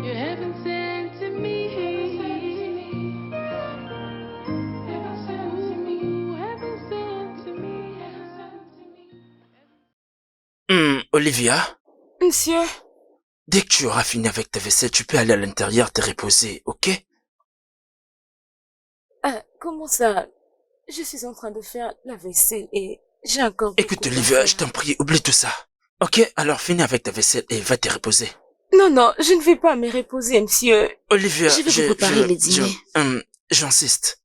Speaker 7: You're heaven sent to me. Heaven sent to me. Heaven sent to me.
Speaker 6: Olivia,
Speaker 1: Monsieur,
Speaker 6: dès que tu auras fini avec ta vaisselle, tu peux aller à l'intérieur te reposer, ok?
Speaker 1: comment ça? Je suis en train de faire la vaisselle et j'ai encore beaucoup
Speaker 6: Écoute,
Speaker 1: à
Speaker 6: Olivia,
Speaker 1: faire.
Speaker 6: je t'en prie, oublie tout ça. Ok, alors finis avec ta vaisselle et va te reposer.
Speaker 1: Non, non, je ne vais pas me reposer, monsieur.
Speaker 6: Olivia,
Speaker 1: Je vais vous préparer le dîner.
Speaker 6: J'insiste.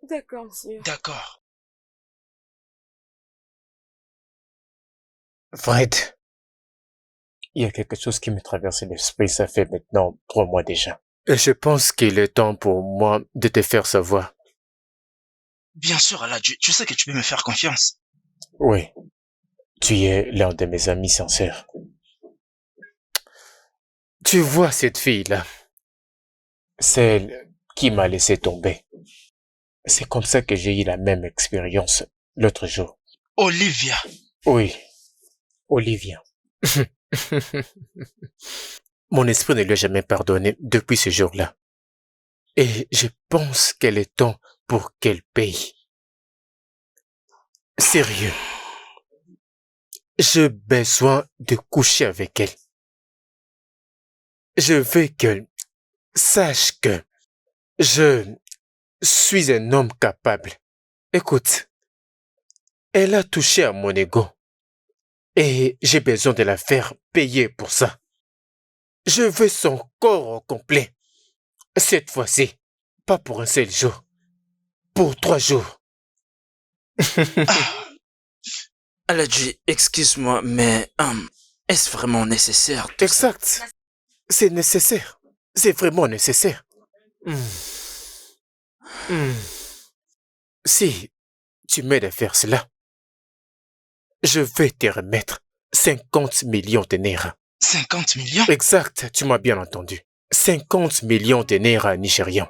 Speaker 1: D'accord, monsieur.
Speaker 2: D'accord.
Speaker 8: Fred, il y a quelque chose qui me traverse l'esprit, ça fait maintenant 3 mois déjà. Et je pense qu'il est temps pour moi de te faire savoir.
Speaker 2: Bien sûr, Allah, tu sais que tu peux me faire confiance.
Speaker 8: Oui, tu es l'un de mes amis sincères. Tu vois cette fille-là, celle qui m'a laissé tomber. C'est comme ça que j'ai eu la même expérience l'autre jour.
Speaker 2: Olivia.
Speaker 8: Oui, Olivia. Mon esprit ne lui a jamais pardonné depuis ce jour-là. Et je pense qu'il est temps pour qu'elle paye. Sérieux. J'ai besoin de coucher avec elle. Je veux qu'elle sache que je suis un homme capable. Écoute, elle a touché à mon ego. Et j'ai besoin de la faire payer pour ça. Je veux son corps au complet. Cette fois-ci, pas pour un seul jour. Pour 3 jours.
Speaker 6: Aladji, excuse-moi, mais est-ce vraiment nécessaire tout ça?
Speaker 8: Exact. C'est nécessaire. C'est vraiment nécessaire. Si tu m'aides à faire cela, je vais te remettre 50 millions de naira.
Speaker 2: 50 millions?
Speaker 8: Exact, tu m'as bien entendu. 50 millions de naira nigérians.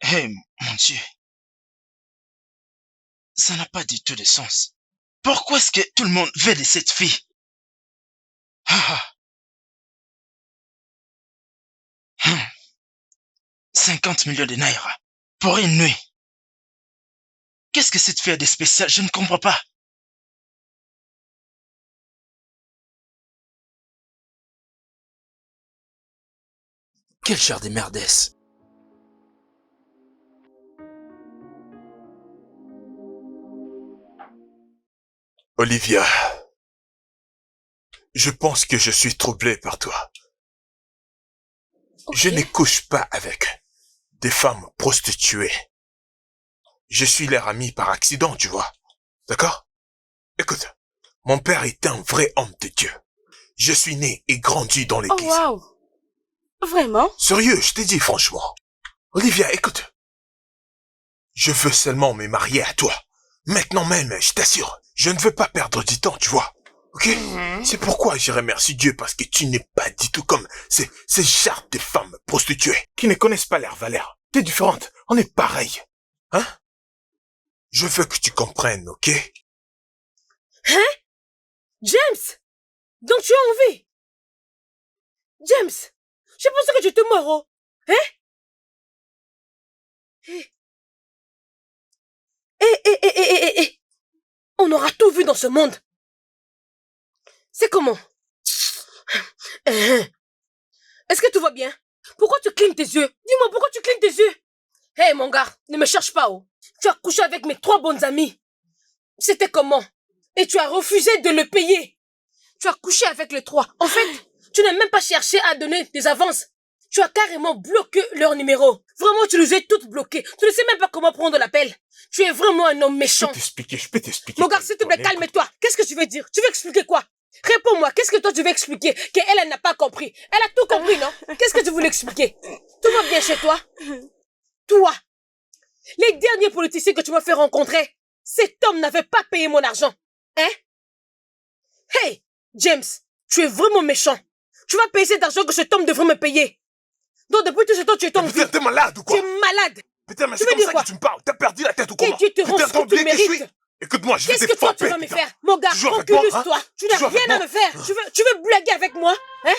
Speaker 2: Hey, mon Dieu. Ça n'a pas du tout de sens. Pourquoi est-ce que tout le monde veut de cette fille? Ah, 50 millions de naira pour une nuit. Qu'est-ce que cette fille a de spécial? Je ne comprends pas.
Speaker 6: Quel genre de merde est-ce?
Speaker 3: Olivia, je pense que je suis troublé par toi.
Speaker 1: Ok.
Speaker 3: Je ne couche pas avec des femmes prostituées. Je suis leur ami par accident, tu vois. D'accord? Écoute, mon père est un vrai homme de Dieu. Je suis né et grandi dans
Speaker 1: Oh,
Speaker 3: l'église.
Speaker 1: waouh. Vraiment?
Speaker 3: Sérieux, je t'ai dit franchement. Olivia, écoute. Je veux seulement me marier à toi. Maintenant même, je t'assure. Je ne veux pas perdre du temps, tu vois. Ok? C'est pourquoi je remercie Dieu parce que tu n'es pas du tout comme ces genres de femmes prostituées qui ne connaissent pas leur valeur. T'es différente. On est pareil. Hein? Je veux que tu comprennes, ok?
Speaker 4: Hein? James! Donc tu as envie? James! Je pensais que tu étais mort, hein? On aura tout vu dans ce monde. C'est comment? Est-ce que tout va bien? Pourquoi tu clignes tes yeux? Dis-moi, pourquoi tu clignes tes yeux? Hé, mon gars, ne me cherche pas, oh. Tu as couché avec mes 3 bonnes amies. C'était comment? Et tu as refusé de le payer. Tu as couché avec les 3. En fait, tu n'as même pas cherché à donner des avances. Tu as carrément bloqué leur numéro. Vraiment, tu les as toutes bloquées. Tu ne sais même pas comment prendre l'appel. Tu es vraiment un homme méchant.
Speaker 3: Je peux t'expliquer.
Speaker 4: Mon gars, s'il te plaît, calme-toi. Qu'est-ce que tu veux dire? Tu veux expliquer quoi? Réponds-moi, qu'est-ce que toi tu veux expliquer? Elle n'a pas compris. Elle a tout compris, non? Qu'est-ce que tu voulais expliquer? Tout va bien chez toi? Toi, les derniers politiciens que tu m'as fait rencontrer, cet homme n'avait pas payé mon argent. Hein? Hey, James, tu es vraiment méchant. Tu vas payer cet argent que cet homme devrait me payer. Donc depuis tout ce temps, tu es tombé.
Speaker 3: Putain, t'es malade ou quoi?
Speaker 4: Tu es malade.
Speaker 3: Putain, mais c'est comme ça que tu me parles. T'as perdu la tête ou quoi?
Speaker 4: Et tu te rends ce que tu mérites.
Speaker 3: Écoute-moi, je vais te
Speaker 4: Qu'est-ce que toi tu
Speaker 3: frapper.
Speaker 4: vas me faire? Mon gars,
Speaker 3: Tu joues avec moi,
Speaker 4: enculus
Speaker 3: hein?
Speaker 4: toi. Tu n'as
Speaker 3: Tu joues avec
Speaker 4: rien à
Speaker 3: moi?
Speaker 4: me faire. Tu veux blaguer avec moi? Hein?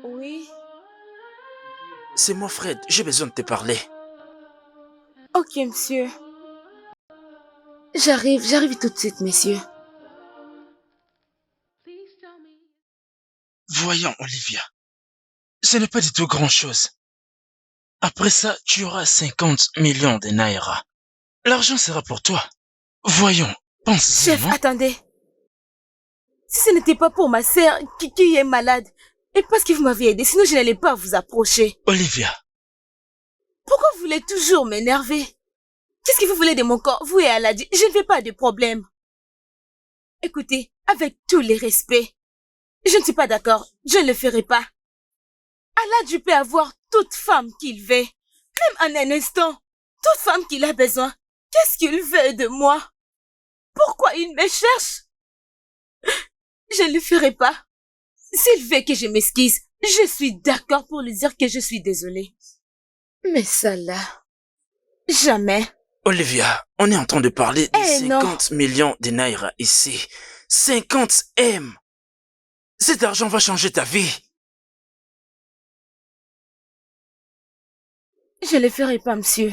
Speaker 1: Oui.
Speaker 6: C'est moi, Fred. J'ai besoin de te parler.
Speaker 1: Ok, monsieur. J'arrive tout de suite, messieurs.
Speaker 2: Voyons, Olivia. Ce n'est pas du tout grand-chose. Après ça, tu auras 50 millions de naira. L'argent sera pour toi. Voyons, pense-y,
Speaker 1: Chef,
Speaker 2: non?
Speaker 1: attendez. Si ce n'était pas pour ma sœur qui est malade, et parce que vous m'avez aidé, sinon je n'allais pas vous approcher.
Speaker 2: Olivia,
Speaker 1: Pourquoi vous voulez toujours m'énerver? Qu'est-ce que vous voulez de mon corps, vous et Aladi? Je ne fais pas de problème. Écoutez, avec tous les respects, je ne suis pas d'accord, je ne le ferai pas. Aladi peut avoir toute femme qu'il veut, même en un instant, toute femme qu'il a besoin. Qu'est-ce qu'il veut de moi? Pourquoi il me cherche? Je ne le ferai pas. S'il veut que je m'excuse, je suis d'accord pour lui dire que je suis désolée. Mais ça là, jamais.
Speaker 6: Olivia, on est en train de parler de
Speaker 1: Eh non.
Speaker 6: 50 millions de naira ici. 50 M. Cet argent va changer ta vie.
Speaker 1: Je ne le ferai pas, monsieur.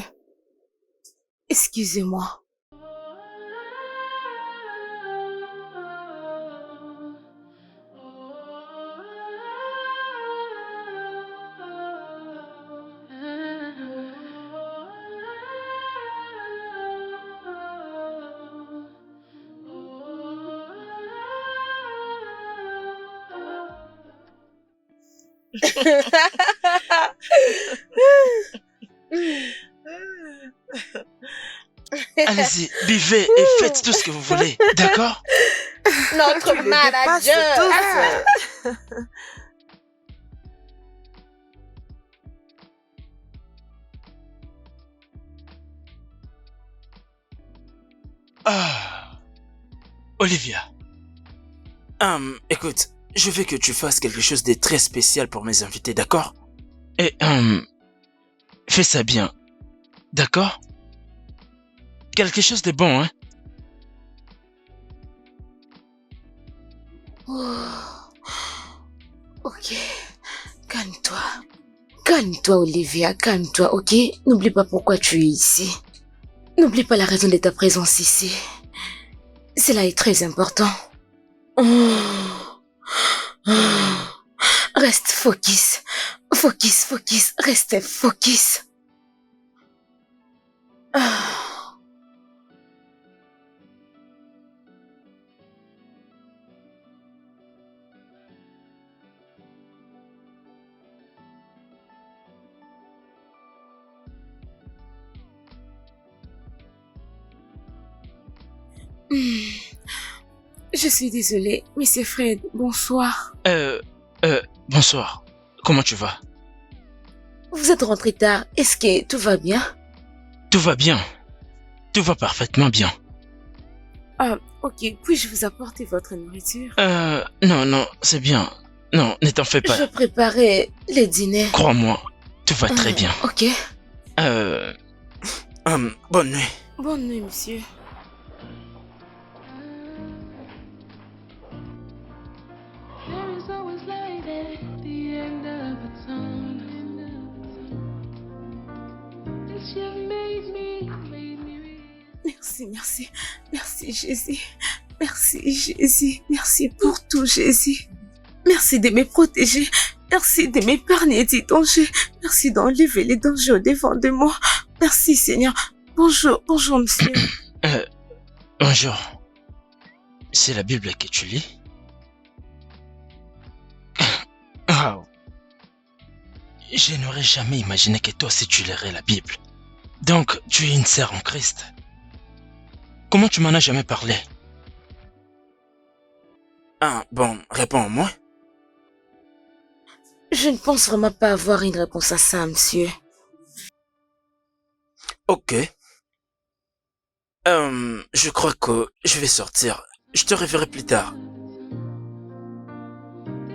Speaker 1: Excusez-moi.
Speaker 2: allez-y, buvez et faites tout ce que vous voulez, d'accord?
Speaker 4: Notre manager.
Speaker 2: Ah, Olivia,
Speaker 6: Écoute, je veux que tu fasses quelque chose de très spécial pour mes invités, d'accord?
Speaker 2: et fais ça bien, d'accord? Quelque chose de bon, hein?
Speaker 1: Ok, calme-toi. Calme-toi, Olivia, calme-toi, ok? N'oublie pas pourquoi tu es ici. N'oublie pas la raison de ta présence ici. Cela est très important. Reste focus. Focus, focus. Reste focus. Je suis désolée, Monsieur Fred, bonsoir.
Speaker 2: Bonsoir. Comment tu vas?
Speaker 1: Vous êtes rentré tard, est-ce que tout va bien?
Speaker 2: Tout va bien. Tout va parfaitement bien.
Speaker 1: Ah, ok, puis-je vous apporter votre nourriture?
Speaker 2: Non, c'est bien. Non, ne t'en fais pas.
Speaker 1: Je préparais le dîner.
Speaker 2: Crois-moi, tout va très bien.
Speaker 1: Ok.
Speaker 6: Bonne nuit.
Speaker 1: Bonne nuit, monsieur.
Speaker 7: There is always light at the end of a tunnel. This year made me
Speaker 1: Merci, merci. Merci, Jésus. Merci, Jésus. Merci pour tout, Jésus. Merci de me protéger. Merci de m'épargner des dangers. Merci d'enlever les dangers au-devant de moi. Merci, Seigneur. Bonjour, monsieur.
Speaker 2: Bonjour. C'est la Bible que tu lis? Wow. Je n'aurais jamais imaginé que toi aussi tu lirais la Bible. Donc, tu es une sœur en Christ. Comment tu m'en as jamais parlé?
Speaker 6: Bon, réponds-moi.
Speaker 1: Je ne pense vraiment pas avoir une réponse à ça, monsieur.
Speaker 6: Ok. Je crois que je vais sortir. Je te reverrai plus tard.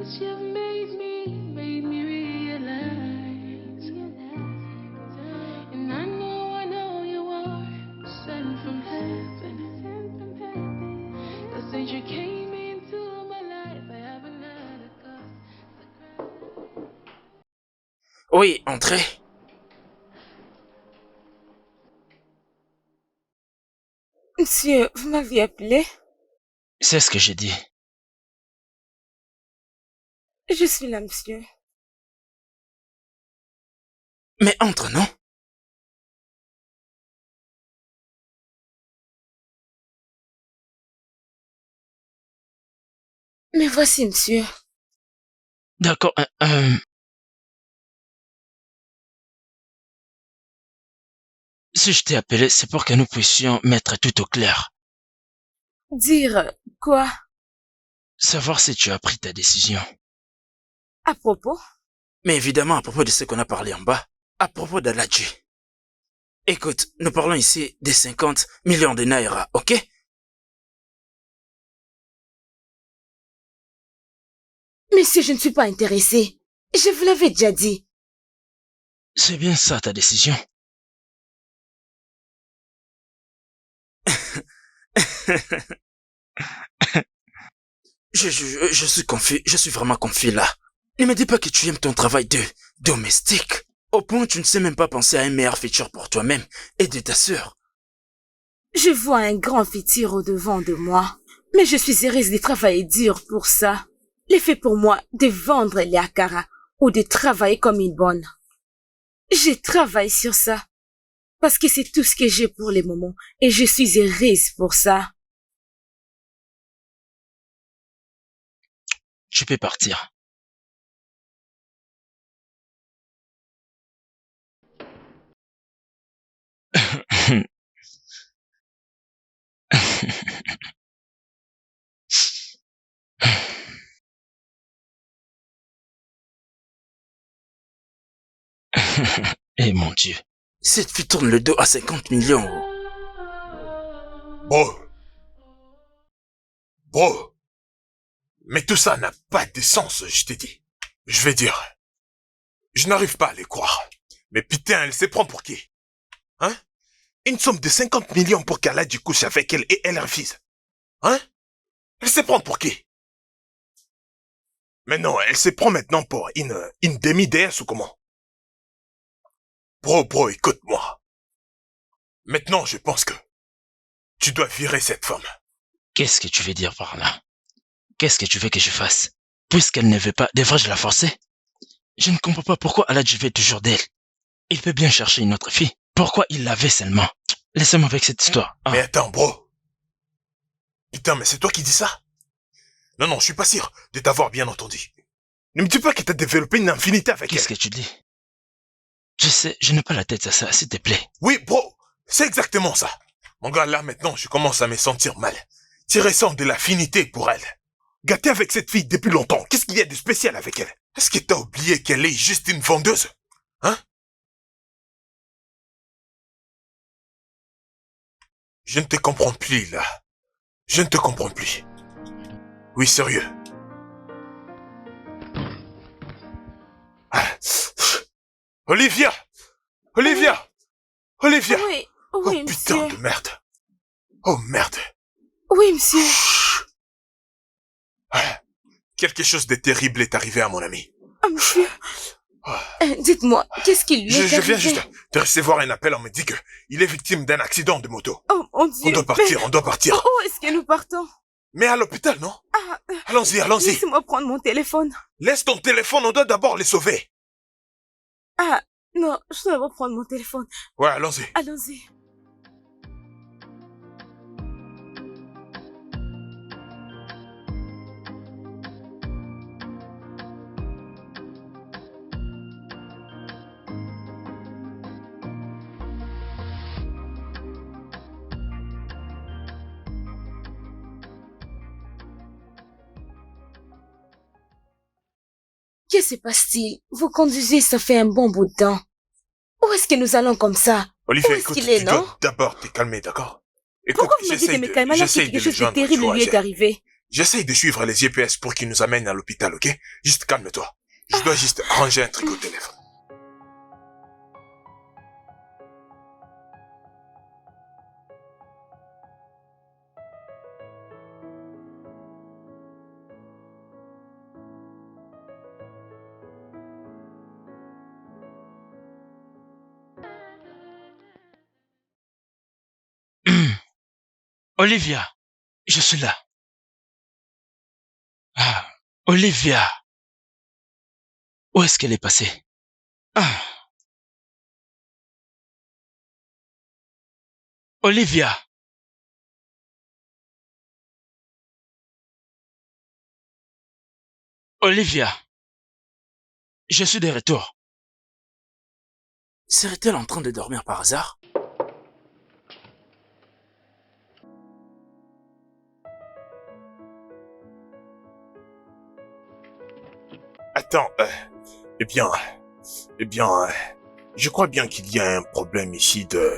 Speaker 7: This year made me realize. And I know you are sent from heaven. Cause since you came into my life, I haven't had a cause.
Speaker 6: Oui, entrez.
Speaker 1: Monsieur, vous m'aviez appelé?
Speaker 2: C'est ce que j'ai dit.
Speaker 1: Je suis là, monsieur.
Speaker 6: Mais entre, non?
Speaker 1: Mais voici, monsieur.
Speaker 2: D'accord. Si je t'ai appelé, c'est pour que nous puissions mettre tout au clair.
Speaker 1: Dire quoi?
Speaker 2: Savoir si tu as pris ta décision.
Speaker 1: À propos?
Speaker 6: Mais évidemment, à propos de ce qu'on a parlé en bas. À propos d'Aladji. Écoute, nous parlons ici des 50 millions de naira, ok?
Speaker 1: Monsieur, je ne suis pas intéressée. Je vous l'avais déjà dit.
Speaker 2: C'est bien ça ta décision.
Speaker 6: Je suis confus, je suis vraiment confus là. Ne me dis pas que tu aimes ton travail de domestique. Au point où tu ne sais même pas penser à un meilleur futur pour toi-même et de ta sœur.
Speaker 1: Je vois un grand futur au-devant de moi. Mais je suis heureuse de travailler dur pour ça. L'effet pour moi de vendre les akara ou de travailler comme une bonne. Je travaille sur ça. Parce que c'est tout ce que j'ai pour le moment. Et je suis heureuse pour ça.
Speaker 2: Tu peux partir. Eh mon Dieu.
Speaker 6: Cette fille tourne le dos à 50 millions.
Speaker 3: Bro. Mais tout ça n'a pas de sens, je t'ai dit. Je vais dire. Je n'arrive pas à les croire. Mais putain, elle se prend pour qui? Hein? Une somme de 50 millions pour qu'Aladji couche avec elle et elle refuse. Hein? Elle se prend pour qui? Mais non, elle se prend maintenant pour une demi-déesse ou comment? Bro, écoute-moi. Maintenant, je pense que tu dois virer cette femme.
Speaker 2: Qu'est-ce que tu veux dire par là? Qu'est-ce que tu veux que je fasse? Puisqu'elle ne veut pas, devrais-je la forcer? Je ne comprends pas pourquoi Aladj veut toujours d'elle. Il peut bien chercher une autre fille. Pourquoi il l'avait seulement? Laissez-moi avec cette histoire. Ah.
Speaker 3: Mais attends, bro. Putain, mais c'est toi qui dis ça? Non, je suis pas sûr de t'avoir bien entendu. Ne me dis pas que t'as développé une infinité avec elle.
Speaker 2: Qu'est-ce que tu dis? Je sais, je n'ai pas la tête à ça, s'il te plaît.
Speaker 3: Oui, bro, c'est exactement ça. Mon gars, là, maintenant, je commence à me sentir mal. Tu ressens de l'affinité pour elle. Gâté avec cette fille depuis longtemps, qu'est-ce qu'il y a de spécial avec elle? Est-ce que t'as oublié qu'elle est juste une vendeuse? Hein? Je ne te comprends plus, là. Je ne te comprends plus. Oui, sérieux. Ah. Olivia! Olivia! Olivia!
Speaker 1: Oui,
Speaker 3: Oh
Speaker 1: oui,
Speaker 3: putain
Speaker 1: monsieur.
Speaker 3: de merde. Oh merde.
Speaker 1: Oui, monsieur.
Speaker 3: Ah. Quelque chose de terrible est arrivé à mon ami.
Speaker 1: Ah, monsieur.
Speaker 3: Ah.
Speaker 1: Dites-moi, qu'est-ce qui lui est
Speaker 3: Je viens
Speaker 1: arrivé?
Speaker 3: juste de recevoir un appel, on me dit que il est victime d'un accident de moto.
Speaker 1: Oh, mon Dieu.
Speaker 3: On doit partir, on doit partir.
Speaker 1: Où est-ce que nous partons?
Speaker 3: Mais à l'hôpital, non?
Speaker 1: Ah,
Speaker 3: Allons-y, allons-y.
Speaker 1: laissez-moi prendre mon téléphone.
Speaker 3: Laisse ton téléphone, on doit d'abord les sauver.
Speaker 1: Ah, non, je dois reprendre mon téléphone.
Speaker 3: Ouais, allons-y.
Speaker 1: Allons-y. Que se passe-t-il? Vous conduisez, ça fait un bon bout de temps. Où est-ce que nous allons comme ça?
Speaker 3: Olivier,
Speaker 1: Où est-ce
Speaker 3: écoute,
Speaker 1: qu'il est,
Speaker 3: tu
Speaker 1: non?
Speaker 3: dois d'abord te calmer, d'accord? Écoute,
Speaker 1: Pourquoi vous me dites de me calmer alors que quelque chose de terrible lui est arrivé?
Speaker 3: J'essaye de suivre les GPS pour qu'ils nous amènent à l'hôpital, ok? Juste calme-toi. Je dois juste ranger un truc au téléphone.
Speaker 2: Olivia, je suis là. Ah, Olivia. Où est-ce qu'elle est passée? Ah. Olivia. Olivia. Je suis de retour.
Speaker 6: Serait-elle en train de dormir par hasard?
Speaker 3: Attends, eh bien, je crois bien qu'il y a un problème ici de...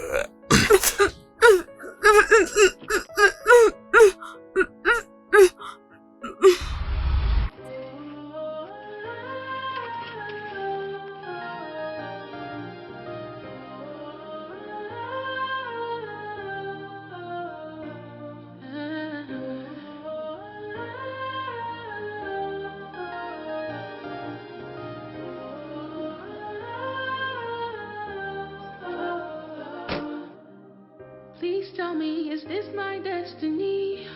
Speaker 7: Please tell me, is this my destiny?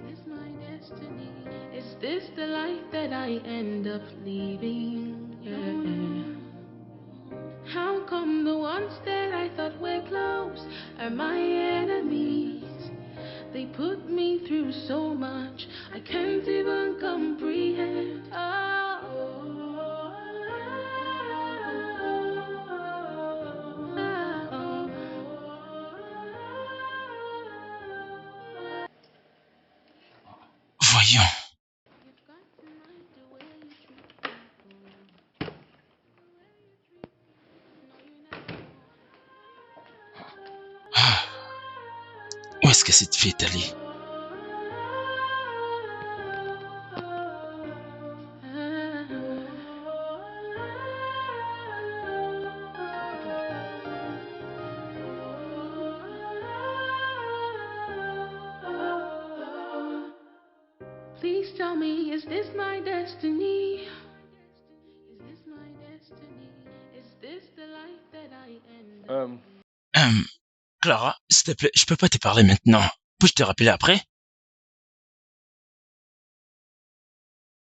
Speaker 7: Is this my destiny? Is this the life that I end up leaving? Yeah. How come the ones that I thought were close are my enemies? They put me through so much, I can't even comprehend.
Speaker 2: Voyons. Ah. Où est-ce que cette fille est allée?
Speaker 7: Please tell me, is this my destiny? Is this my destiny? Is this the life that I end up?
Speaker 2: Clara, s'il te plaît, je peux pas te parler maintenant. Puis-je te rappeler après?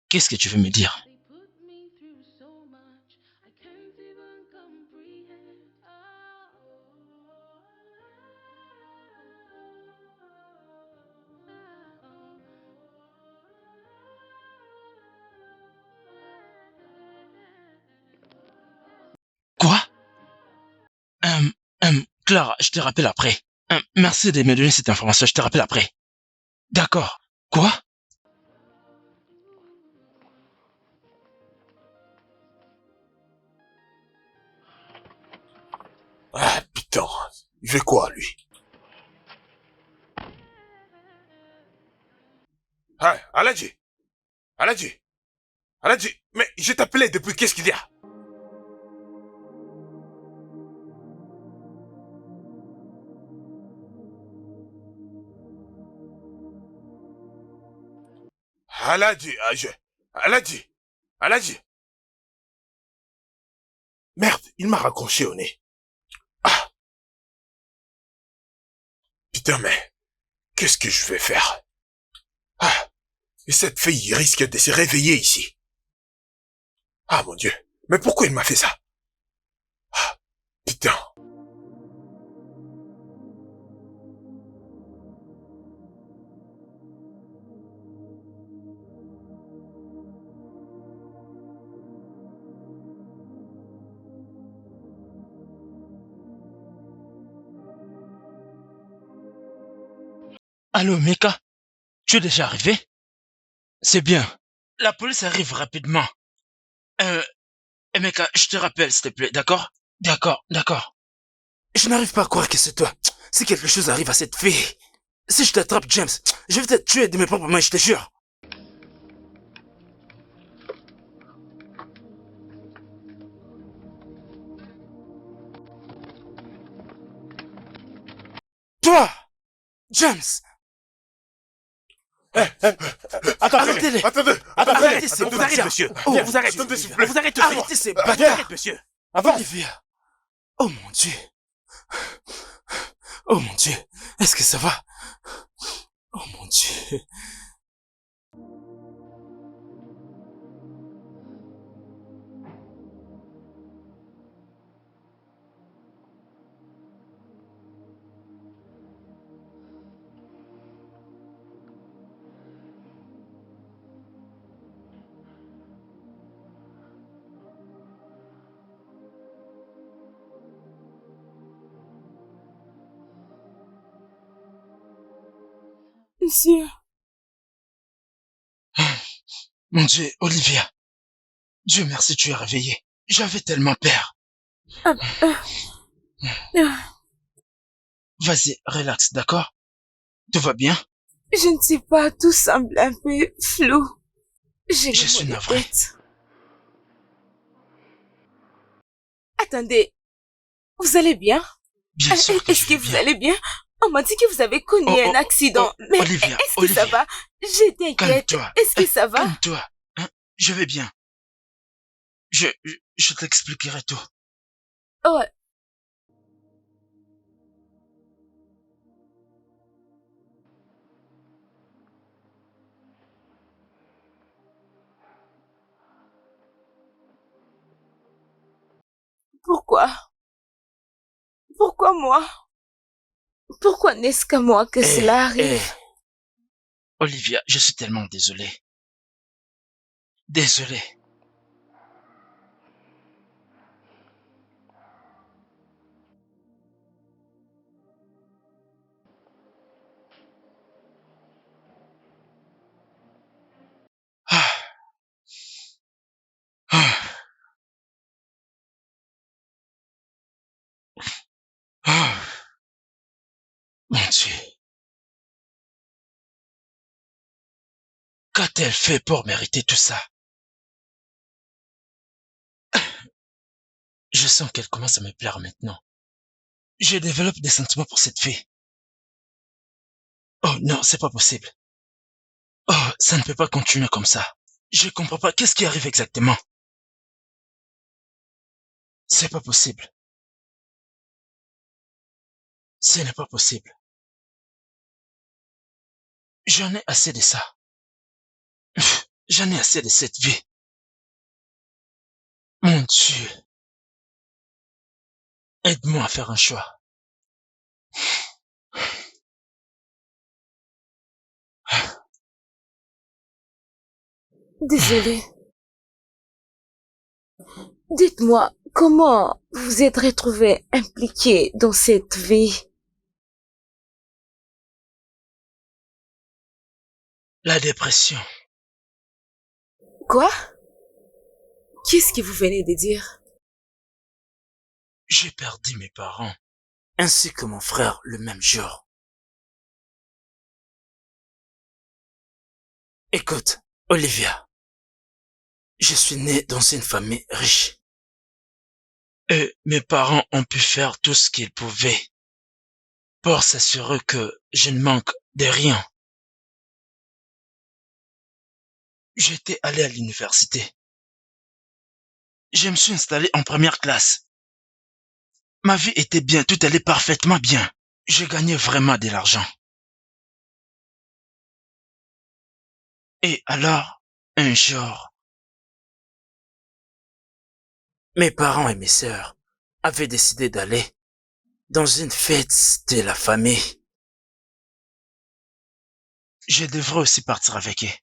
Speaker 2: Qu'est-ce que tu veux me dire?
Speaker 7: They put me through so much, I can't even comprehend.
Speaker 2: Quoi? Clara, je te rappelle après. Merci de me donner cette information, je te rappelle après. D'accord. Quoi?
Speaker 3: Ah, putain. Il fait quoi, lui? Ah, Aladji. Aladji. Aladji. Mais je t'appelais depuis, qu'est-ce qu'il y a? Aladji, Aladji. Aladji. Merde, il m'a raccroché au nez. Ah. Putain, mais qu'est-ce que je vais faire? Ah. Et cette fille risque de se réveiller ici. Ah, mon Dieu. Mais pourquoi il m'a fait ça? Ah. Putain.
Speaker 2: Allô, Meka? Tu es déjà arrivé? C'est bien. La police arrive rapidement. Meka, je te rappelle, s'il te plaît, d'accord? D'accord.
Speaker 6: Je n'arrive pas à croire que c'est toi. Si quelque chose arrive à cette fille, si je t'attrape, James, je vais te tuer de mes propres mains, je te jure. Toi, James. Arrêtez-les.
Speaker 3: Attendez.
Speaker 6: Arrêtez ces
Speaker 3: Attendez,
Speaker 6: bâtards,
Speaker 3: monsieur.
Speaker 6: Oh, vous arrêtez.
Speaker 3: Attendez, s'il vous plaît.
Speaker 6: Vous arrêtez ces bâtards, monsieur.
Speaker 3: Avance.
Speaker 6: Olivia. Oh mon Dieu. Oh mon Dieu. Est-ce que ça va? Oh mon Dieu.
Speaker 1: Monsieur,
Speaker 2: Mon Dieu, Olivia. Dieu merci, tu es réveillée. J'avais tellement peur.
Speaker 1: ah,
Speaker 2: Vas-y, relax, d'accord? Tout va bien?
Speaker 1: je ne sais pas, tout semble un peu flou. J'ai
Speaker 2: Je suis
Speaker 1: mal aux
Speaker 2: navré.
Speaker 1: têtes. Attendez, vous allez bien?
Speaker 2: Bien sûr que
Speaker 1: Est-ce
Speaker 2: je
Speaker 1: que
Speaker 2: vais
Speaker 1: vous
Speaker 2: bien.
Speaker 1: allez bien? On m'a dit que vous avez connu un accident. Mais
Speaker 2: Olivia,
Speaker 1: est-ce que ça
Speaker 2: Olivia.
Speaker 1: va? J'étais inquiète.
Speaker 2: Calme-toi.
Speaker 1: Est-ce que ça va?
Speaker 2: Calme-toi. Hein? Je vais bien. Je t'expliquerai tout.
Speaker 1: Oh, pourquoi? Pourquoi moi? Pourquoi n'est-ce qu'à moi que cela arrive?
Speaker 2: Olivia, je suis tellement désolé. Désolé. Ah. Ah. Ah. Mon Dieu. Qu'a-t-elle fait pour mériter tout ça? Je sens qu'elle commence à me plaire maintenant. Je développe des sentiments pour cette fille. Oh non, c'est pas possible. Oh, ça ne peut pas continuer comme ça. Je comprends pas. Qu'est-ce qui arrive exactement? C'est pas possible. Ce n'est pas possible. J'en ai assez de ça. J'en ai assez de cette vie. Mon Dieu. Aide-moi à faire un choix.
Speaker 1: Désolée. Dites-moi, comment vous êtes retrouvé impliqué dans cette vie?
Speaker 2: La dépression.
Speaker 1: Quoi? Qu'est-ce que vous venez de dire?
Speaker 2: J'ai perdu mes parents.
Speaker 6: Ainsi que mon frère le même jour. Écoute, Olivia. Je suis né dans une famille riche.
Speaker 2: Et mes parents ont pu faire tout ce qu'ils pouvaient pour s'assurer que je ne manque de rien. J'étais allé à l'université. Je me suis installé en première classe. Ma vie était bien, tout allait parfaitement bien. Je gagnais vraiment de l'argent. Et alors, un jour,
Speaker 6: Mes parents et mes sœurs avaient décidé d'aller dans une fête de la famille.
Speaker 2: je devrais aussi partir avec eux.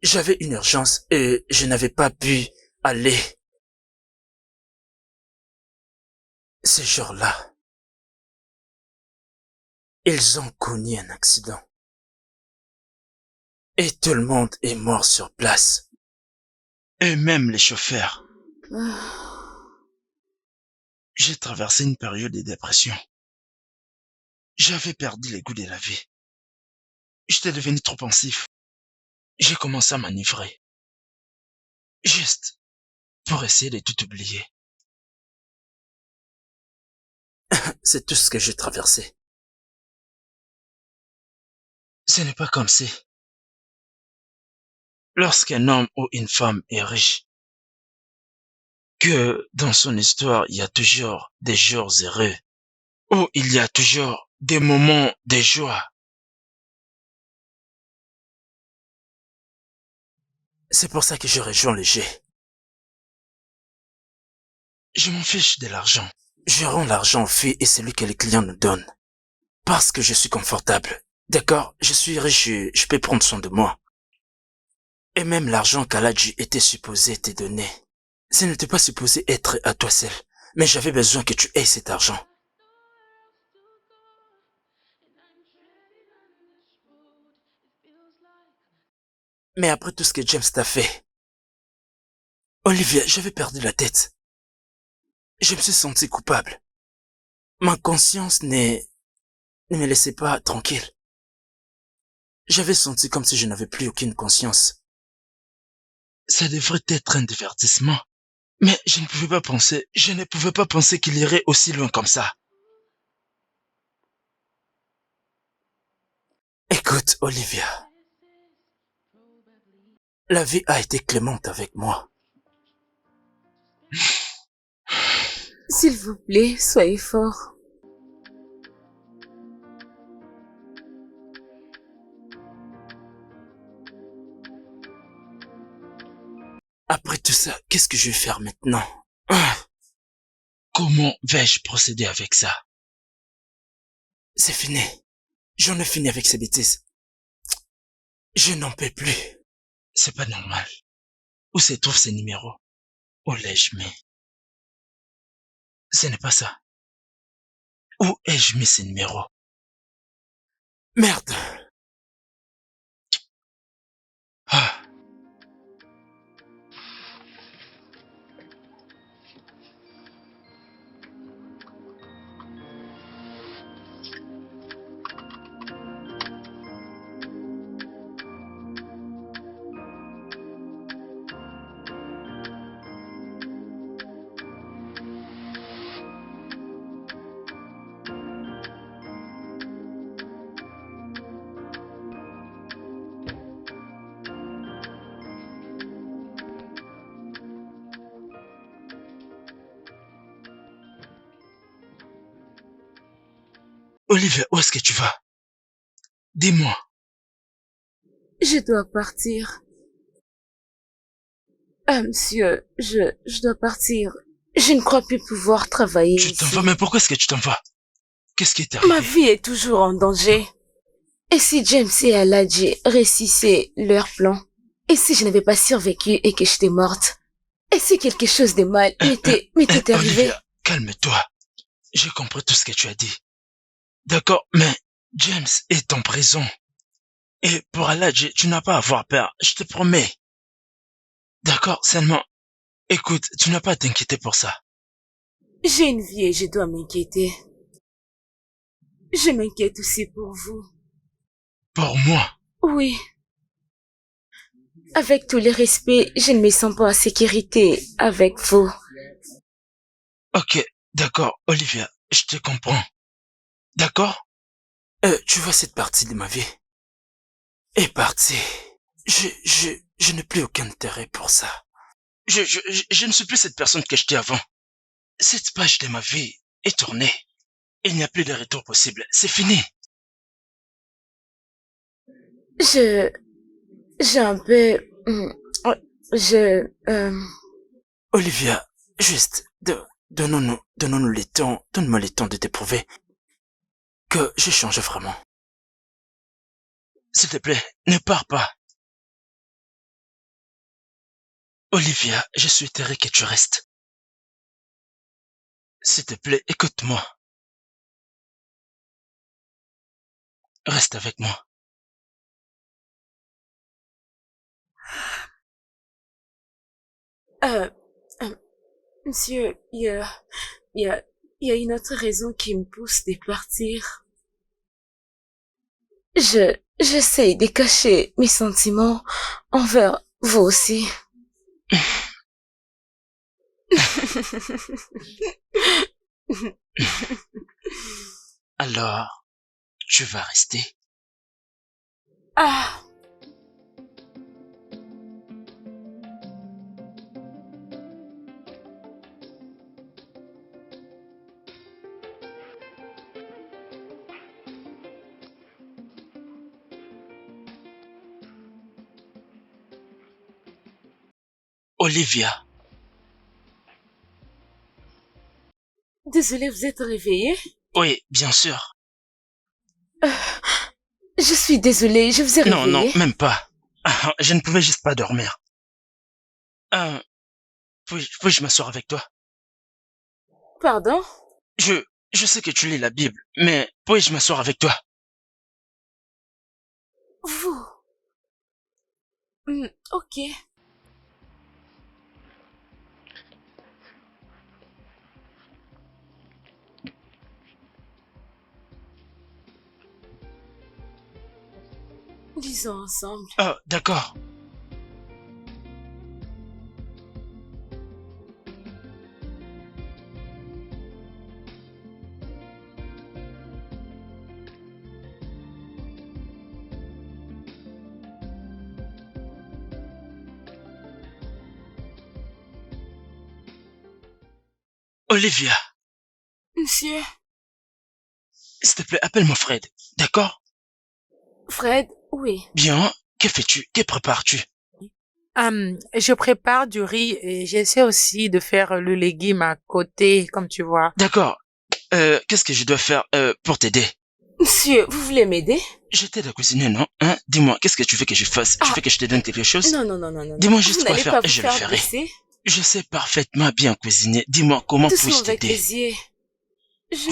Speaker 6: J'avais une urgence et je n'avais pas pu aller. Ce jour-là, ils ont connu un accident. Et tout le monde est mort sur place.
Speaker 2: Et même les chauffeurs.
Speaker 1: Ah,
Speaker 2: J'ai traversé une période de dépression. J'avais perdu le goût de la vie. J'étais devenu trop pensif. J'ai commencé à m'enivrer. Juste pour essayer de tout oublier.
Speaker 6: C'est tout ce que j'ai traversé.
Speaker 2: Ce n'est pas comme si, lorsqu'un homme ou une femme est riche, que dans son histoire il y a toujours des jours heureux, ou il y a toujours des moments de joie.
Speaker 6: C'est pour ça que je rejoins les G.
Speaker 2: Je m'en fiche de l'argent.
Speaker 6: Je rends l'argent aux filles et celui que les clients nous donnent. Parce que je suis confortable. D'accord, je suis riche et je peux prendre soin de moi. Et même l'argent qu'Aladji était supposé te donner, ce n'était pas supposé être à toi seul. Mais j'avais besoin que tu aies cet argent. Mais après tout ce que James t'a fait, Olivia, j'avais perdu la tête. Je me suis senti coupable. Ma conscience ne me laissait pas tranquille. J'avais senti comme si je n'avais plus aucune conscience.
Speaker 2: Ça devrait être un divertissement. Mais je ne pouvais pas penser qu'il irait aussi loin comme ça.
Speaker 6: Écoute, Olivia. La vie a été clémente avec moi.
Speaker 1: s'il vous plaît, soyez fort.
Speaker 6: Après tout ça, qu'est-ce que je vais faire maintenant?
Speaker 2: Comment vais-je procéder avec ça?
Speaker 6: C'est fini. J'en ai fini avec ces bêtises. Je n'en peux plus.
Speaker 2: C'est pas normal. Où se trouvent ces numéros? Où l'ai-je mis? Ce n'est pas ça. Où ai-je mis ces numéros?
Speaker 6: Merde.
Speaker 2: Ah. Olivia, où est-ce que tu vas? Dis-moi.
Speaker 1: Je dois partir. Monsieur, je dois partir. Je ne crois plus pouvoir travailler
Speaker 2: Tu t'en
Speaker 1: ici.
Speaker 2: vas, mais pourquoi est-ce que tu t'en vas? Qu'est-ce qui t'est
Speaker 1: Ma
Speaker 2: arrivé?
Speaker 1: vie est toujours en danger. Et si James et Aladji réussissaient leur plan? Et si je n'avais pas survécu et que j'étais morte? Et si quelque chose de mal m'était arrivé?
Speaker 2: Olivia, calme-toi. J'ai compris tout ce que tu as dit. D'accord, mais James est en prison. Et pour Aladji, tu n'as pas à avoir peur, je te promets. D'accord, seulement, écoute, tu n'as pas à t'inquiéter pour ça.
Speaker 1: J'ai une vie et je dois m'inquiéter. Je m'inquiète aussi pour vous.
Speaker 2: Pour moi?
Speaker 1: Oui. Avec tous les respects, je ne me sens pas en sécurité avec vous.
Speaker 2: Ok, d'accord, Olivia, je te comprends. D'accord?
Speaker 6: Tu vois, cette partie de ma vie est partie. Je n'ai plus aucun intérêt pour ça.
Speaker 2: Je ne suis plus cette personne que j'étais avant. Cette page de ma vie est tournée. Il n'y a plus de retour possible. C'est fini.
Speaker 1: J'ai un peu...
Speaker 6: Olivia, juste, donnons-nous le temps, donne-moi le temps de t'éprouver que je change vraiment.
Speaker 2: S'il te plaît, ne pars pas. Olivia, je souhaiterais que tu restes. S'il te plaît, écoute-moi. Reste avec moi.
Speaker 1: Monsieur, il y a une autre raison qui me pousse de partir. J'essaie de cacher mes sentiments envers vous aussi.
Speaker 2: Alors, tu vas rester.
Speaker 1: Ah!
Speaker 2: Olivia,
Speaker 1: Désolée, vous êtes réveillée?
Speaker 2: oui, bien sûr.
Speaker 1: Je suis désolée, je vous ai réveillée.
Speaker 2: Non, même pas. Je ne pouvais juste pas dormir. Puis-je m'asseoir avec toi?
Speaker 1: Pardon?
Speaker 2: Je sais que tu lis la Bible, mais puis-je m'asseoir avec toi?
Speaker 1: Vous? Ok. Lisons ensemble.
Speaker 2: Oh, d'accord. Olivia,
Speaker 1: Monsieur?
Speaker 2: s'il te plaît, appelle-moi Fred, d'accord?
Speaker 1: Fred? Oui.
Speaker 2: Bien, que fais-tu? Que prépares-tu?
Speaker 10: Je prépare du riz et j'essaie aussi de faire le légume à côté, comme tu vois.
Speaker 2: D'accord. Qu'est-ce que je dois faire pour t'aider?
Speaker 1: Monsieur, vous voulez m'aider?
Speaker 2: Je t'aide à cuisiner, non? Hein? Dis-moi, qu'est-ce que tu veux que je fasse? Tu veux que je te donne quelque chose?
Speaker 1: Non.
Speaker 2: Dis-moi juste
Speaker 1: Vous
Speaker 2: quoi
Speaker 1: n'allez
Speaker 2: faire
Speaker 1: pas
Speaker 2: et
Speaker 1: vous
Speaker 2: je le
Speaker 1: faire
Speaker 2: ferai.
Speaker 1: blesser?
Speaker 2: Je sais parfaitement bien cuisiner. Dis-moi, comment puis-je
Speaker 1: Doucement avec
Speaker 2: t'aider?
Speaker 1: les yeux.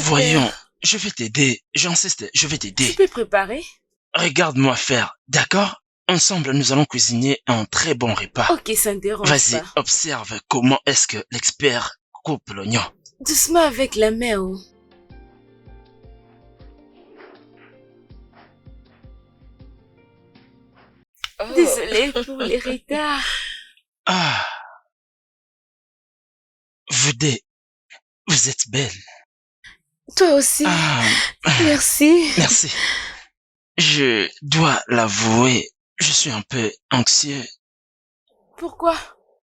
Speaker 2: Voyons, je vais t'aider. J'insiste, je vais
Speaker 1: Tu
Speaker 2: t'aider.
Speaker 1: peux préparer?
Speaker 2: Regarde-moi faire, d'accord? Ensemble, nous allons cuisiner un très bon repas.
Speaker 1: Ok, ça ne dérange
Speaker 2: Vas-y,
Speaker 1: pas.
Speaker 2: observe comment est-ce que l'expert coupe l'oignon.
Speaker 1: Doucement avec la main, oh. Désolée pour les retards.
Speaker 2: Ah, vous êtes belle.
Speaker 1: Toi aussi.
Speaker 2: Ah,
Speaker 1: Merci.
Speaker 2: merci. Je dois l'avouer, je suis un peu anxieux.
Speaker 1: Pourquoi?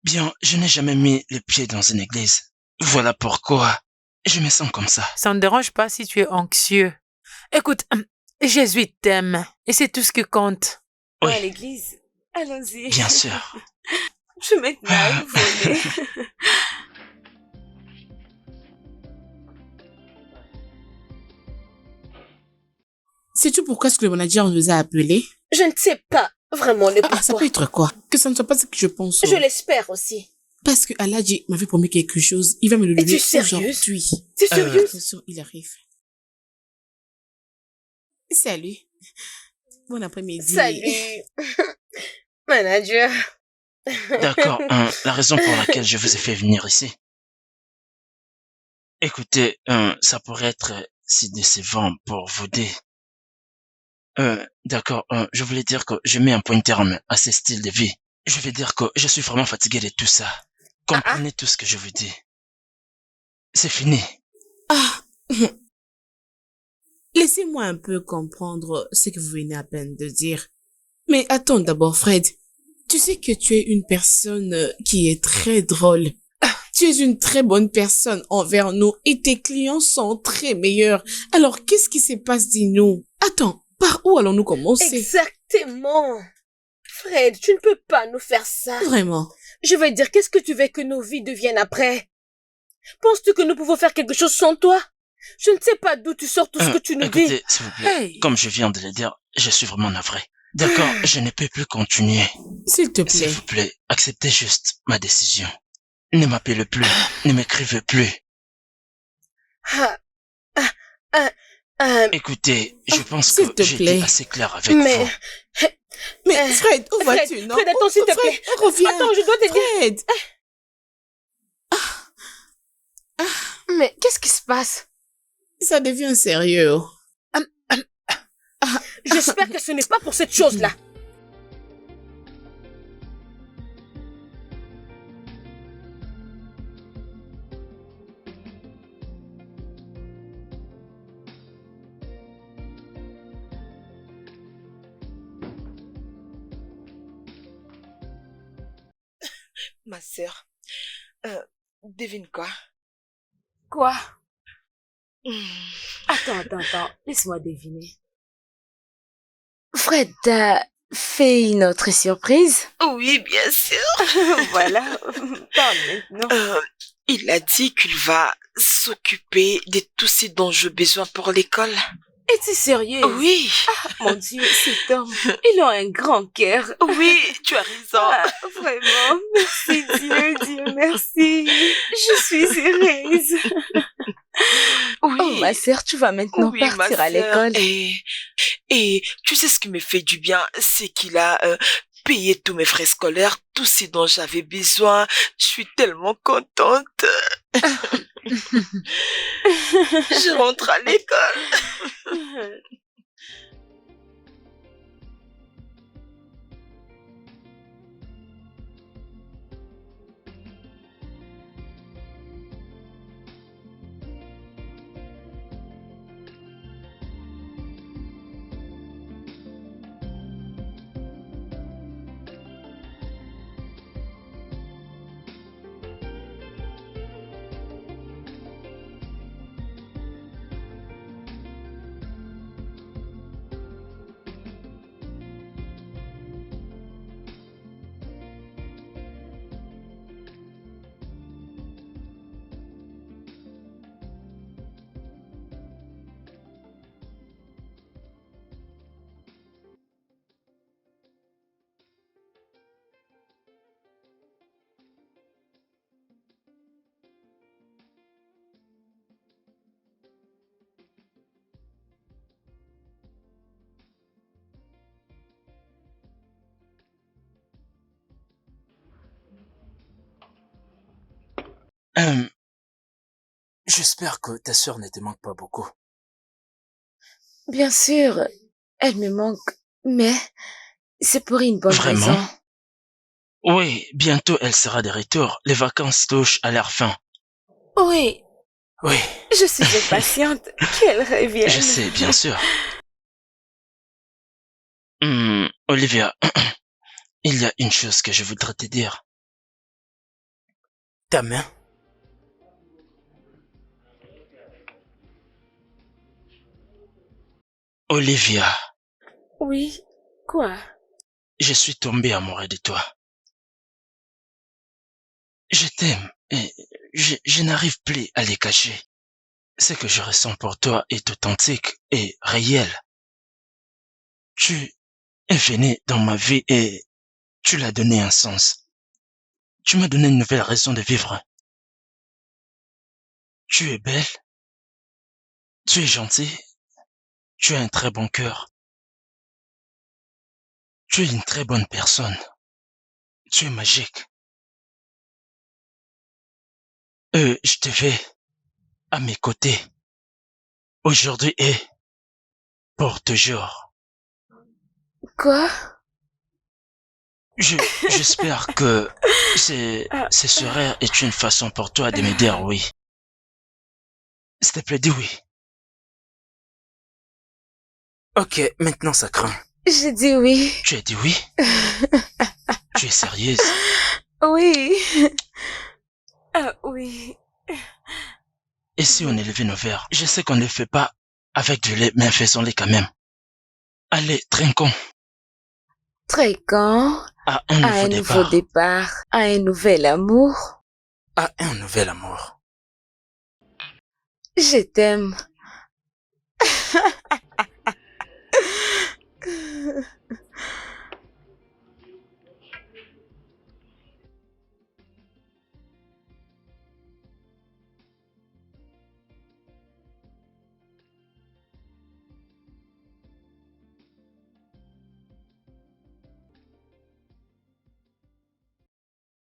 Speaker 2: Bien, je n'ai jamais mis les pieds dans une église. Voilà pourquoi je me sens comme ça.
Speaker 10: Ça ne dérange pas si tu es anxieux. Écoute, Jésus t'aime et c'est tout ce qui compte.
Speaker 1: À
Speaker 2: Oui,
Speaker 1: l'église. Allons-y.
Speaker 2: bien sûr.
Speaker 1: Je vais maintenant nous voler.
Speaker 9: Sais-tu pourquoi est-ce que le manager nous a appelés?
Speaker 4: Je ne sais pas vraiment le
Speaker 9: Ah, ça
Speaker 4: pourquoi.
Speaker 9: peut être quoi? Que ça ne soit pas ce que je pense.
Speaker 4: Je l'espère aussi.
Speaker 9: Parce que Aladji m'avait promis quelque chose. Il va me le donner
Speaker 4: Es-tu sérieuse?
Speaker 9: aujourd'hui.
Speaker 4: T'es sérieuse?
Speaker 9: Attention, il arrive. Salut. Bon après-midi.
Speaker 4: Salut. Manager.
Speaker 2: D'accord, la raison pour laquelle je vous ai fait venir ici. Écoutez, ça pourrait être si décevant pour vous deux. D'accord, je voulais dire que je mets un point de terme à ce style de vie. Je vais dire que je suis vraiment fatigué de tout ça. Comprenez tout ce que je vous dis. C'est fini.
Speaker 9: Ah. Laissez-moi un peu comprendre ce que vous venez à peine de dire. Mais attends d'abord, Fred. Tu sais que tu es une personne qui est très drôle. Tu es une très bonne personne envers nous et tes clients sont très meilleurs. Alors, qu'est-ce qui se passe, dis-nous? Attends, par où allons-nous commencer?
Speaker 4: Exactement. Fred, tu ne peux pas nous faire ça.
Speaker 9: Vraiment?
Speaker 4: Je veux dire, qu'est-ce que tu veux que nos vies deviennent après? Penses-tu que nous pouvons faire quelque chose sans toi? Je ne sais pas d'où tu sors tout ce que tu nous dis.
Speaker 2: Écoutez, s'il vous plaît,
Speaker 9: Hey,
Speaker 2: comme je viens de le dire, je suis vraiment navré. D'accord, je ne peux plus continuer.
Speaker 9: s'il te
Speaker 2: S'il
Speaker 9: plaît.
Speaker 2: vous plaît, acceptez juste ma décision. Ne m'appelez plus, ne m'écrivez plus.
Speaker 4: Ah, ah, ah, ah,
Speaker 2: Écoutez, je pense
Speaker 9: s'il
Speaker 2: que
Speaker 9: te
Speaker 2: j'ai
Speaker 9: plaît.
Speaker 2: été assez clair avec
Speaker 4: mais,
Speaker 2: vous.
Speaker 9: Mais Fred, où
Speaker 4: Fred,
Speaker 9: vas-tu, non?
Speaker 4: Fred, attends, s'il te
Speaker 9: Fred,
Speaker 4: plaît.
Speaker 9: reviens.
Speaker 4: Attends, je dois te dire.
Speaker 9: Fred.
Speaker 4: Mais qu'est-ce qui se passe?
Speaker 9: Ça devient sérieux.
Speaker 4: J'espère que ce n'est pas pour cette chose-là.
Speaker 5: Ma sœur, devine quoi?
Speaker 1: Quoi?
Speaker 5: Hmm,
Speaker 1: Attends. Laisse-moi deviner. Fred t'a fait une autre surprise?
Speaker 5: Oui, bien sûr.
Speaker 1: Voilà. Parle maintenant.
Speaker 5: Il a dit qu'il va s'occuper de tout ce dont j'ai besoin pour l'école.
Speaker 1: Es-tu sérieuse?
Speaker 5: Oui,
Speaker 1: Mon Dieu, cet homme, il a un grand cœur.
Speaker 5: oui, tu as raison.
Speaker 1: Ah, vraiment, merci Dieu, merci. Je suis heureuse.
Speaker 5: Oui.
Speaker 1: Oh, ma sœur, tu vas maintenant
Speaker 5: Oui, ma
Speaker 1: partir à
Speaker 5: sœur.
Speaker 1: l'école.
Speaker 5: Et tu sais ce qui me fait du bien, c'est qu'il a payé tous mes frais scolaires, tout ce dont j'avais besoin. Je suis tellement contente. Je rentre à l'école.
Speaker 6: J'espère que ta sœur ne te manque pas beaucoup.
Speaker 1: Bien sûr, elle me manque, mais c'est pour une bonne
Speaker 2: Vraiment?
Speaker 1: raison.
Speaker 2: Oui, bientôt elle sera de retour. Les vacances touchent à leur fin.
Speaker 1: Oui,
Speaker 6: Oui,
Speaker 1: je suis impatiente qu'elle revienne.
Speaker 2: Je sais, bien sûr. Olivia, il y a une chose que je voudrais te dire.
Speaker 6: ta main.
Speaker 2: Olivia,
Speaker 1: Oui, quoi?
Speaker 2: je suis tombé amoureux de toi. Je t'aime et je n'arrive plus à les cacher. Ce que je ressens pour toi est authentique et réel. Tu es venu dans ma vie et tu l'as donné un sens. Tu m'as donné une nouvelle raison de vivre. Tu es belle, tu es gentille, tu as un très bon cœur. Tu es une très bonne personne. Tu es magique. Je te veux à mes côtés, aujourd'hui et pour toujours.
Speaker 1: Quoi?
Speaker 2: J'espère que ce sourire est une façon pour toi de me dire oui. S'il te plaît, dis oui.
Speaker 6: Ok, maintenant ça craint.
Speaker 1: J'ai dit oui.
Speaker 2: Tu as dit oui? Tu es sérieuse?
Speaker 1: Oui. Ah oui.
Speaker 2: Et si on élevait nos verres? Je sais qu'on ne les fait pas avec du lait, mais faisons-les quand même. Allez, trinquons.
Speaker 1: Trinquons
Speaker 2: À un
Speaker 1: à un nouveau départ, à un nouvel amour.
Speaker 6: À un nouvel amour.
Speaker 1: Je t'aime.